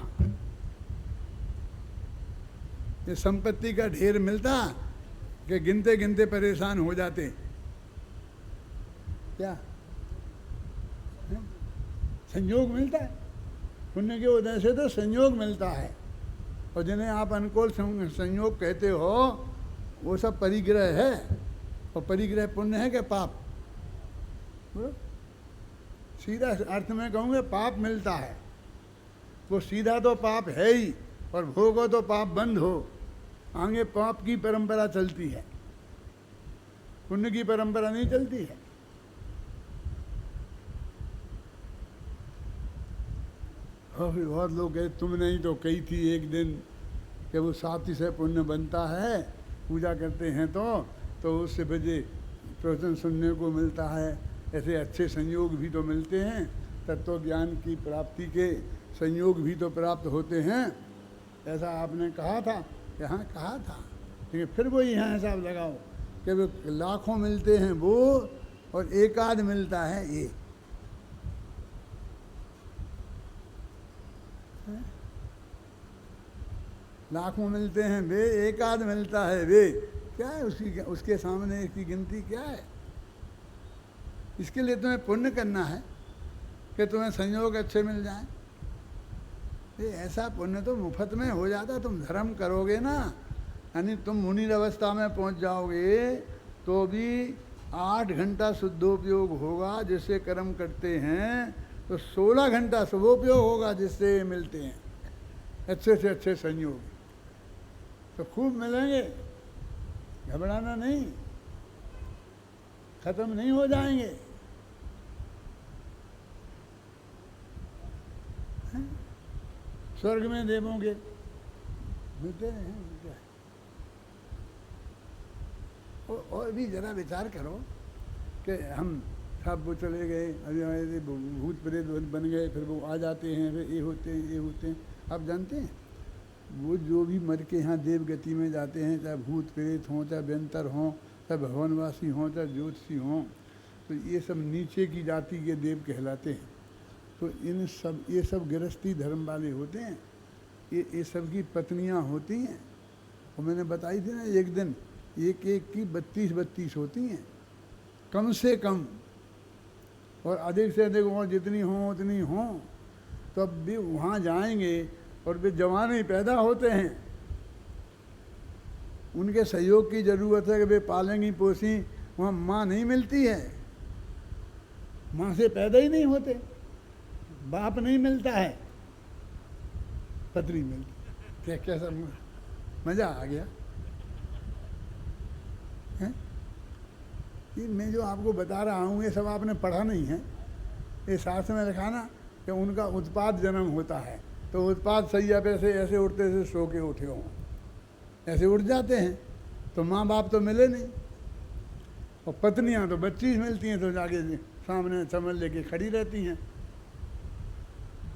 ये संपत्ति का ढेर मिलता कि गिनते गिनते परेशान हो जाते। क्या है? संयोग मिलता है पुण्य के उदय से, तो संयोग मिलता है। और जिन्हें आप अनुकूल संयोग कहते हो वो सब परिग्रह है। और परिग्रह पुण्य है क्या पाप? सीधा अर्थ में कहूँगे पाप मिलता है, वो सीधा तो पाप है ही, और भोगो तो पाप बंद हो, आगे पाप की परंपरा चलती है, पुण्य की परंपरा नहीं चलती है। और फिर बहुत लोग कहे तुमने ही तो कही थी एक दिन कि वो 7 से पुण्य बनता है, पूजा करते हैं तो उससे बजे प्रवचन सुनने को मिलता है, ऐसे अच्छे संयोग भी तो मिलते हैं, तत्व ज्ञान की प्राप्ति के संयोग भी तो प्राप्त होते हैं, ऐसा आपने कहा था। यहाँ कहा था, लेकिन फिर वो यहाँ हिसाब लगाओ कि वो लाखों मिलते हैं वो, और एक आध मिलता है ये। लाखों मिलते हैं वे, एक आध मिलता है वे, क्या है उसके सामने इसकी गिनती क्या है? इसके लिए तुम्हें पुण्य करना है कि तुम्हें संयोग अच्छे मिल जाएं। ये ऐसा पुण्य तो मुफ्त में हो जाता, तुम धर्म करोगे ना, यानी तुम मुनि अवस्था में पहुंच जाओगे तो भी 8 घंटा शुद्धोपयोग होगा जिससे कर्म करते हैं, तो 16 घंटा शुभोपयोग होगा जिससे मिलते हैं अच्छे से अच्छे संयोग, तो खूब मिलेंगे, घबराना नहीं, खत्म नहीं हो जाएंगे। स्वर्ग में देवों के मिलते हैं क्या? और भी जरा विचार करो कि हम सब वो चले गए, अभी भूत प्रेत बन गए, फिर वो आ जाते हैं, फिर ये होते हैं ये होते हैं। आप जानते हैं वो जो भी मर के यहाँ देव गति में जाते हैं, चाहे भूत प्रेत हों, चाहे व्यंतर हों, चाहे भवनवासी हों, चाहे ज्योतिषी हों, तो ये सब नीचे की जाति के देव कहलाते हैं। तो ये सब गृहस्थी धर्म वाले होते हैं, ये सब की पत्नियाँ होती हैं। और मैंने बताई थी ना एक दिन, एक की 32 होती हैं कम से कम, और अधिक से अधिक और जितनी हों उतनी हों, तो अब भी वहाँ जाएंगे और वे जवान ही पैदा होते हैं, उनके सहयोग की ज़रूरत है कि वे पालेंगी पोसी, वहाँ माँ नहीं मिलती है, माँ से पैदा ही नहीं होते, बाप नहीं मिलता है, पत्नी मिलती। क्या कैसा मज़ा आ गया है? ये मैं जो आपको बता रहा हूँ ये सब आपने पढ़ा नहीं है, ये शास्त्र में लिखा ना कि उनका उत्पाद जन्म होता है, तो उत्पाद सैया पे से ऐसे उठते से सो के उठे हों, ऐसे उठ जाते हैं, तो माँ बाप तो मिले नहीं, और पत्नियाँ तो बच्ची मिलती हैं, तो जाके सामने चमल लेके खड़ी रहती हैं,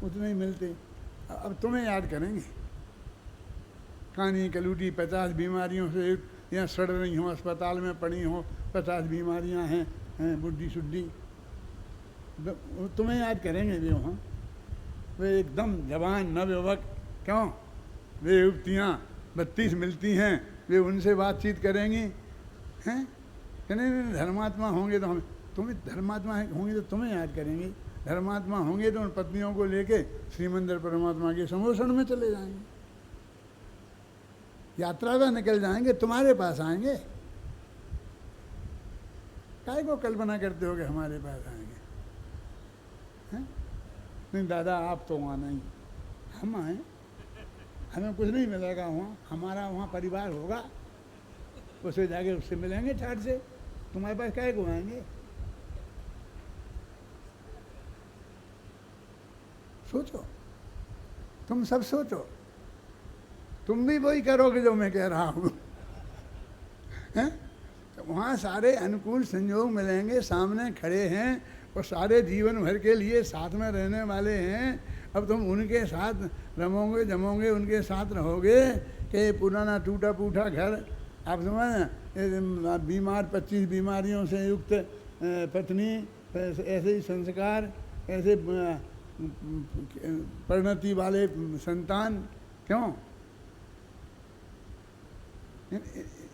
उतने ही मिलते। अब तुम्हें याद करेंगे, कानी कलूटी 50 बीमारियों से यहाँ सड़ रही हों, अस्पताल में पड़ी हों, 50 बीमारियाँ हैं बुढ़ी शुड्डी, तुम्हें याद करेंगे वे वहाँ, वे एकदम जवान नवयुवक, क्यों? वे युवतियाँ 32 मिलती हैं, वे उनसे बातचीत करेंगी, हैं कि नहीं धर्मात्मा होंगे तो हम, तुम्हें धर्मात्मा होंगे तो तुम्हें याद करेंगे, धर्मात्मा होंगे तो उन पत्नियों को लेके श्रीमंदिर परमात्मा के समोषण में चले जाएंगे, यात्रा में निकल जाएंगे, तुम्हारे पास आएंगे। काय को कल्पना करते हो कि हमारे पास आएंगे? हैं? नहीं दादा आप तो वहाँ नहीं, हम आए, हमें कुछ नहीं मिलेगा वहाँ, हमारा वहाँ परिवार होगा, उससे जाके उससे मिलेंगे ठाट से, तुम्हारे पास काय को आएंगे? सोचो, तुम सब सोचो, तुम भी वही करोगे जो मैं कह रहा हूँ। हैं? तो वहाँ सारे अनुकूल संयोग मिलेंगे, सामने खड़े हैं और सारे जीवन भर के लिए साथ में रहने वाले हैं। अब तुम उनके साथ रमोगे जमोगे, उनके साथ रहोगे कि पुराना टूटा फूटा घर, आप समझ ना, बीमार 25 बीमारियों से युक्त पत्नी, ऐसे ही संस्कार, ऐसे परिणति वाले संतान, क्यों?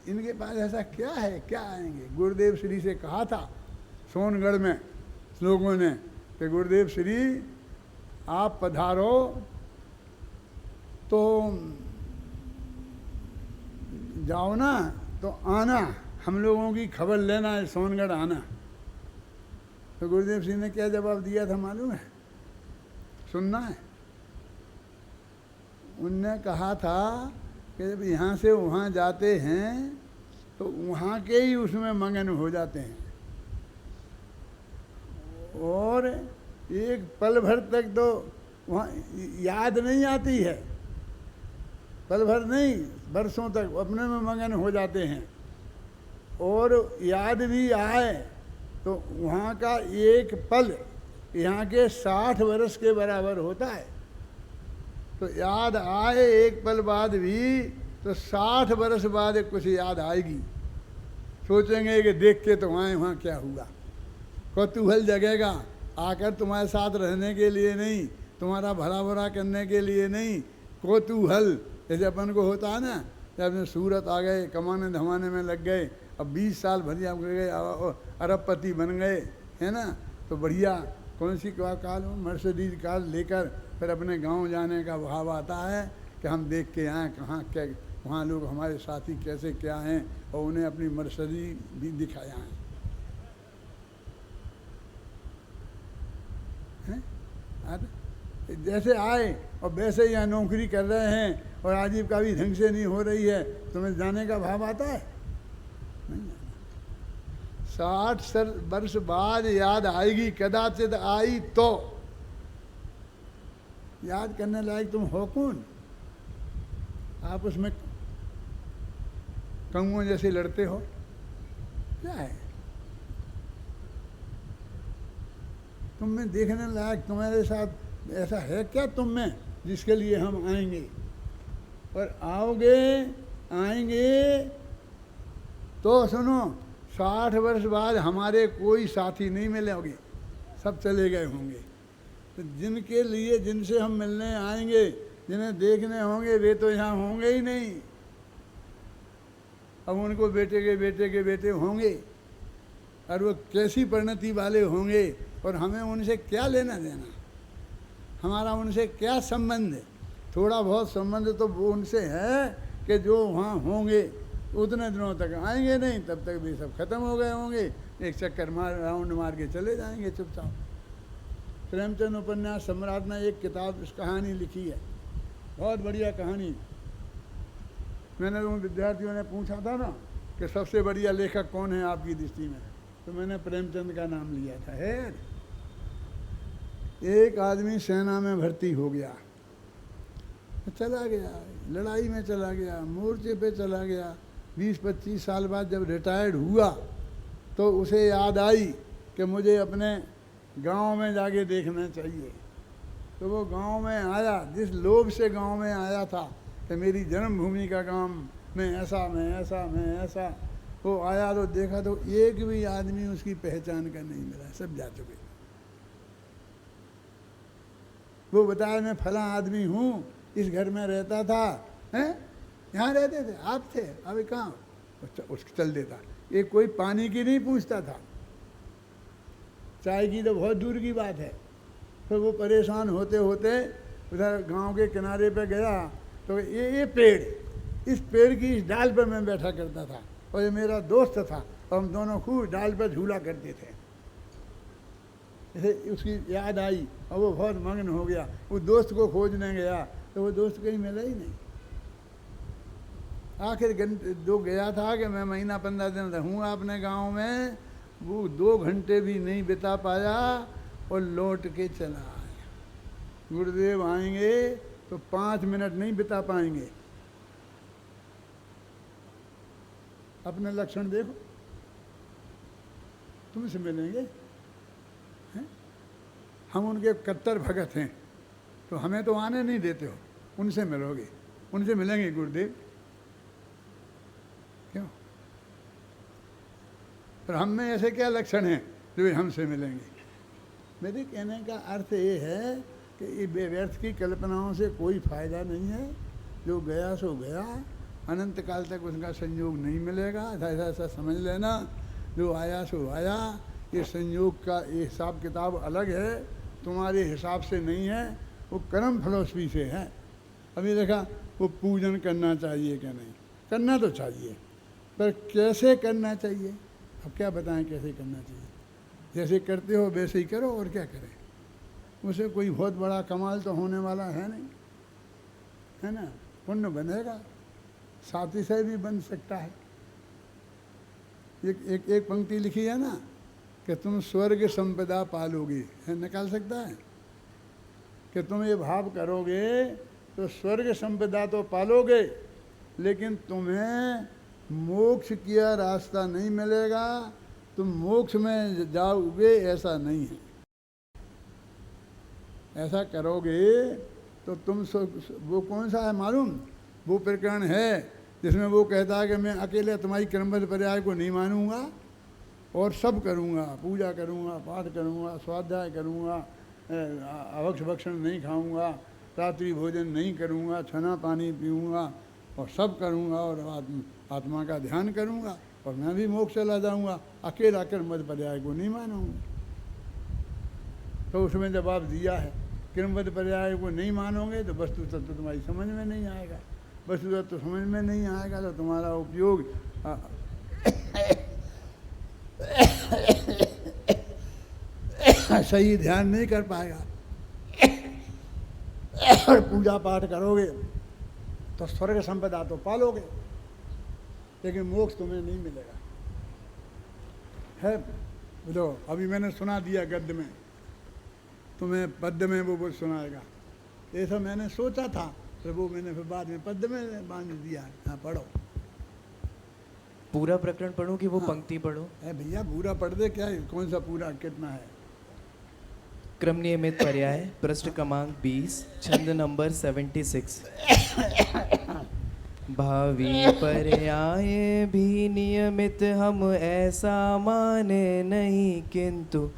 इनके पास ऐसा क्या है, क्या आएंगे? गुरुदेव श्री से कहा था सोनगढ़ में लोगों ने कि गुरुदेव श्री आप पधारो तो जाओ ना, तो आना, हम लोगों की खबर लेना है, सोनगढ़ आना। तो गुरुदेव श्री ने क्या जवाब दिया था मालूम है? सुनना है? उनने कहा था कि जब यहाँ से वहाँ जाते हैं तो वहाँ के ही उसमें मगन हो जाते हैं, और एक पल भर तक तो वहाँ याद नहीं आती है, पल भर नहीं, बरसों तक अपने में मगन हो जाते हैं। और याद भी आए तो वहाँ का एक पल यहाँ के 60 वर्ष के बराबर होता है। तो याद आए एक पल बाद भी तो 60 वर्ष बाद कुछ याद आएगी, सोचेंगे कि देख के तो आए वहाँ क्या हुआ। कौतूहल जगेगा, आकर तुम्हारे साथ रहने के लिए नहीं, तुम्हारा भला बुरा करने के लिए नहीं, कौतूहल जैसे अपन को होता है ना, जब अपने सूरत आ गए, कमाने धमाने में लग गए, अब 20 साल भरिया गए, अरबपति बन गए, है ना, तो बढ़िया कौन सी कार, मर्सिडीज कार लेकर फिर अपने गांव जाने का भाव आता है कि हम देख के आए कहाँ क्या, वहाँ लोग हमारे साथी कैसे क्या हैं, और उन्हें अपनी मर्सिडीज भी दिखाया है? जैसे आए और वैसे यहाँ नौकरी कर रहे हैं और आजीविका भी ढंग से नहीं हो रही है, तुम्हें जाने का भाव आता है? नहीं आता। 60 वर्ष बाद याद आएगी, कदाचित आई तो। याद करने लायक तुम हो कौन? आप उसमें कौओं जैसे लड़ते हो, क्या है? तुम में देखने लायक तुम्हारे साथ ऐसा है क्या तुम में जिसके लिए हम आएंगे? और आओगे, आएंगे तो सुनो, 60 वर्ष बाद हमारे कोई साथी नहीं मिलेंगे, सब चले गए होंगे। तो जिनके लिए, जिनसे हम मिलने आएंगे, जिन्हें देखने होंगे, वे तो यहाँ होंगे ही नहीं। अब उनको बेटे के बेटे के बेटे होंगे, और वो कैसी परिणति वाले होंगे, और हमें उनसे क्या लेना देना, हमारा उनसे क्या संबंध? थोड़ा बहुत संबंध तो वो उनसे है कि जो वहाँ होंगे उतने दिनों तक आएंगे नहीं, तब तक भी सब खत्म हो गए होंगे, एक चक्कर मार राउंड मार के चले जाएंगे चुपचाप। प्रेमचंद उपन्यास सम्राट ने एक किताब, इस कहानी लिखी है, बहुत बढ़िया कहानी। मैंने उन विद्यार्थियों ने पूछा था ना कि सबसे बढ़िया लेखक कौन है आपकी दृष्टि में, तो मैंने प्रेमचंद का नाम लिया था। है एक आदमी सेना में भर्ती हो गया, चला गया, लड़ाई में चला गया, मोर्चे पे चला गया, 20-25 साल बाद जब रिटायर्ड हुआ तो उसे याद आई कि मुझे अपने गांव में जाके देखना चाहिए। तो वो गांव में आया, जिस लोभ से गांव में आया था कि मेरी जन्मभूमि का गांव में ऐसा, मैं ऐसा, मैं ऐसा, वो आया तो देखा तो एक भी आदमी उसकी पहचान का नहीं मिला, सब जा चुके। वो बताया मैं फला आदमी हूँ, इस घर में रहता था, हैं, यहाँ रहते थे, आप थे, अभी कहाँ? उसको चल देता। ये कोई पानी की नहीं पूछता था, चाय की तो बहुत दूर की बात है। फिर वो परेशान होते होते उधर गांव के किनारे पे गया, तो ये पेड़, इस पेड़ की इस डाल पर मैं बैठा करता था, और ये मेरा दोस्त था, और हम दोनों खूब डाल पर झूला करते थे। जैसे उसकी याद आई और वो बहुत मग्न हो गया। वो दोस्त को खोजने गया तो वो दोस्त कहीं मिला ही नहीं। आखिर जो गया था कि मैं महीना 15 दिन रहूँगा अपने गांव में, वो 2 घंटे भी नहीं बिता पाया और लौट के चला आया। गुरुदेव आएंगे तो 5 मिनट नहीं बिता पाएंगे। अपने लक्षण देखो, तुमसे मिलेंगे हैं? हम उनके कट्टर भगत हैं, तो हमें तो आने नहीं देते हो, उनसे मिलोगे, उनसे मिलेंगे गुरुदेव। और हम में ऐसे क्या लक्षण हैं जो वे हमसे मिलेंगे। मेरे कहने का अर्थ ये है कि ये व्यर्थ की कल्पनाओं से कोई फ़ायदा नहीं है। जो गया सो गया, अनंत काल तक उसका संयोग नहीं मिलेगा। ऐसा ऐसा समझ लेना, जो आया सो आया। ये संयोग का ये हिसाब किताब अलग है, तुम्हारे हिसाब से नहीं है, वो कर्म फिलॉसफी से है। अभी देखा वो पूजन करना चाहिए क्या नहीं, करना तो चाहिए, पर कैसे करना चाहिए। अब क्या बताएं कैसे करना चाहिए। जैसे करते हो वैसे ही करो, और क्या करें। उसे कोई बहुत बड़ा कमाल तो होने वाला है नहीं, है ना। पुण्य बनेगा, साथी से भी बन सकता है। एक पंक्ति लिखी है ना कि तुम स्वर्ग संपदा पालोगे, है, निकाल सकता है कि तुम ये भाव करोगे तो स्वर्ग संपदा तो पालोगे, लेकिन तुम्हें मोक्ष किया रास्ता नहीं मिलेगा, तुम मोक्ष में जाओगे ऐसा नहीं है। ऐसा करोगे तो तुम वो कौन सा है मालूम, वो प्रकरण है जिसमें वो कहता है कि मैं अकेले तुम्हारी क्रमबद्ध पर्याय को नहीं मानूंगा और सब करूंगा, पूजा करूंगा, पाठ करूंगा, स्वाध्याय करूंगा, अभक्ष भक्षण नहीं खाऊंगा, रात्रि भोजन नहीं करूंगा, छना पानी पीऊंगा और सब करूंगा और आत्मा का ध्यान करूंगा और मैं भी मोक्ष चला जाऊंगा, अकेला क्रमबद्ध पर्याय को नहीं मानूंगा। तो उसमें जवाब दिया है, क्रमबद्ध पर्याय को नहीं मानोगे तो वस्तु तत्व तुम्हारी समझ में नहीं आएगा। वस्तु तत्व समझ में नहीं आएगा तो तुम्हारा उपयोग सही ध्यान नहीं कर पाएगा। और पूजा पाठ करोगे तो स्वर्ग संपदा तो पालोगे, लेकिन मोक्ष तुम्हें नहीं मिलेगा। है बोलो, अभी मैंने सुना दिया गद्य में, तुम्हें पद्य में वो सुनाएगा। ऐसा मैंने सोचा था, तो वो मैंने फिर बाद में पद्य में बांध दिया। हाँ पढ़ो। पूरा प्रकरण पढ़ूं कि वो हाँ, पंक्ति पढ़ूं? भैया पूरा पढ़ दे, क्या है, कौन सा पूरा कितना है। क्रम नियमित पर्याय, पृष्ठ क्रमांक 20, छंद नंबर 76। भावी पर्याय भी नियमित हम ऐसा माने नहीं, किंतु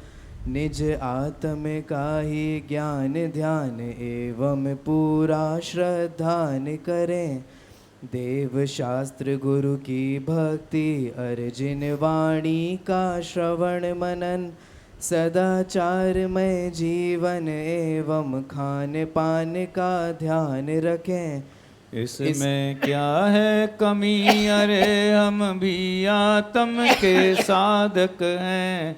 निज आत्म का ही ज्ञान ध्यान एवं पूरा श्रद्धान करें। देव शास्त्र गुरु की भक्ति अर्जिन वाणी का श्रवण मनन, सदाचारमय जीवन एवं खान पान का ध्यान रखें। इसमें क्या है कमी, अरे हम भी आत्म के साधक हैं,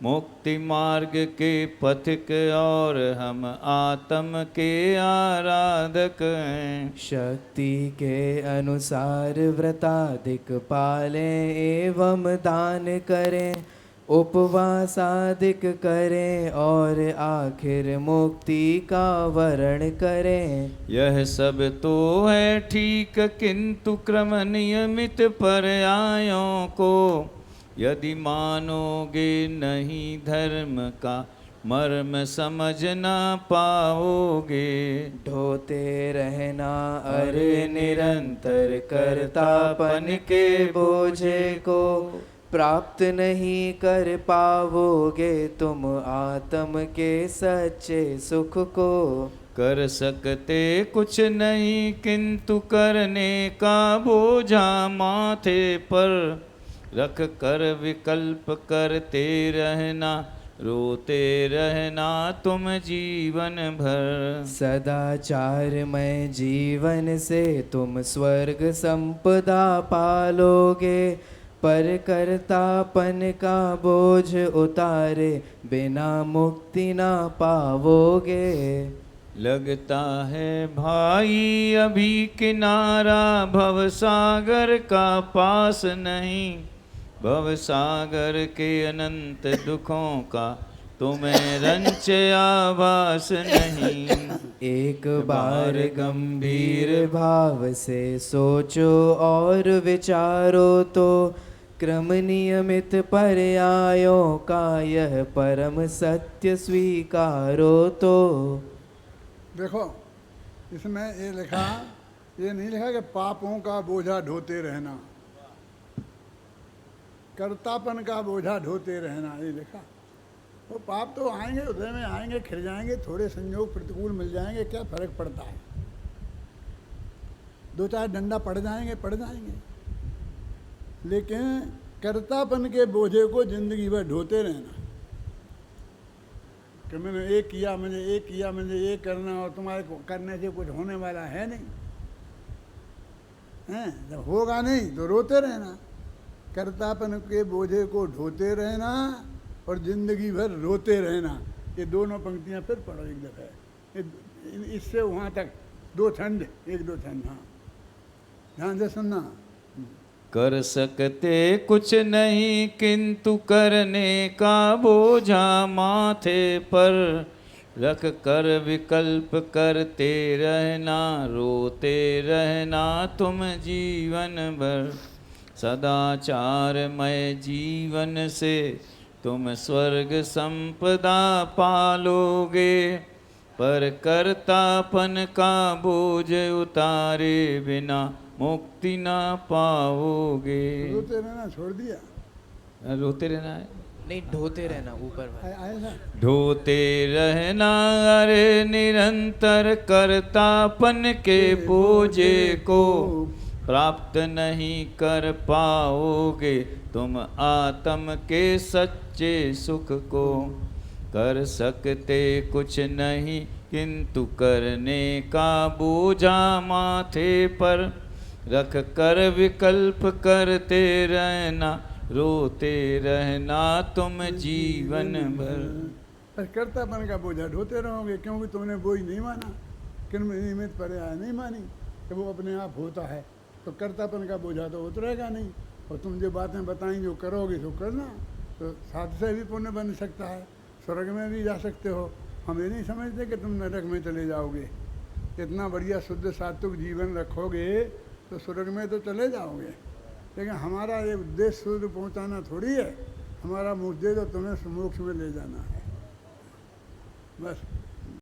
मुक्ति मार्ग के पथिक और हम आत्म के आराधक हैं। शक्ति के अनुसार व्रताधिक पालें एवं दान करें, उपवास आदिक करें और आखिर मुक्ति का वर्ण करें। यह सब तो है ठीक, किंतु क्रम नियमित पर्यायों को यदि मानोगे नहीं, धर्म का मर्म समझ ना पाओगे। ढोते रहना अरे निरंतर कर्तापन के बोझे को, प्राप्त नहीं कर पाओगे तुम आत्म के सच्चे सुख को। कर सकते कुछ नहीं, किंतु करने का बोझा माथे पर रख कर विकल्प करते रहना, रोते रहना तुम जीवन भर। सदाचारमय जीवन से तुम स्वर्ग संपदा पालोगे, पर कर्तापन का बोझ उतारे बिना मुक्ति ना पाओगे। लगता है भाई अभी किनारा भवसागर का पास नहीं, भवसागर के अनंत दुखों का तुम्हें रंच आभास नहीं। एक बार गंभीर भाव से सोचो और विचारो तो, क्रम नियमित पर्यायों का यह परम सत्य स्वीकारो तो। देखो इसमें ये लिखा, ये नहीं लिखा कि पापों का बोझा ढोते रहना, कर्तापन का बोझा ढोते रहना, ये लिखा। वो पाप तो आएंगे, उदय में आएंगे, खिल जाएंगे, थोड़े संयोग प्रतिकूल मिल जाएंगे, क्या फर्क पड़ता है। 2-4 डंडा पड़ जाएंगे, लेकिन कर्तापन के बोझे को जिंदगी भर ढोते रहना कि मैंने ये किया, मुझे ये करना, और तुम्हारे करने से कुछ होने वाला है नहीं, हैं? जब होगा नहीं तो रोते रहना। कर्तापन के बोझे को ढोते रहना और जिंदगी भर रोते रहना, ये दोनों पंक्तियां फिर पढ़ो एक दफे, इससे वहाँ तक 2 छंद, 1-2 छंद। हाँ, ध्यान से सुनना। कर सकते कुछ नहीं किंतु करने का बोझा माथे पर, रख कर विकल्प करते रहना, रोते रहना तुम जीवन भर। सदाचारमय जीवन से तुम स्वर्ग संपदा पालोगे, पर कर्तापन का बोझ उतारे बिना मुक्ति ना पाओगे। रोते रहना छोड़ दिया, रोते रहना है, नहीं ढोते रहना ऊपर वाला। आया था। ढोते रहना अरे निरंतर कर्तापन के बोझे को, प्राप्त नहीं कर पाओगे तुम आत्म के सच्चे सुख को। कर सकते कुछ नहीं किंतु करने का बोझा माथे पर, रख कर विकल्प करते रहना, रोते रहना तुम जीवन भर। पर कर्तापन का बोझा ढोते रहोगे, क्योंकि तुमने बोझ नहीं माना, निमित्त पर्याय नहीं मानी कि वो अपने आप होता है, तो कर्तापन का बोझा तो उतरेगा नहीं। और तुम जो बातें बताई जो करोगे तो करना, तो साथ से भी पुण्य बन सकता है, स्वर्ग में भी जा सकते हो। हम ये नहीं समझते कि तुम नरक में चले जाओगे। इतना बढ़िया शुद्ध सात्विक जीवन रखोगे तो स्वर्ग में तो चले जाओगे, लेकिन हमारा ये उद्देश्य सूर्य पहुंचाना थोड़ी है। हमारा उद्देश्य तो तुम्हें मोक्ष में ले जाना है, बस।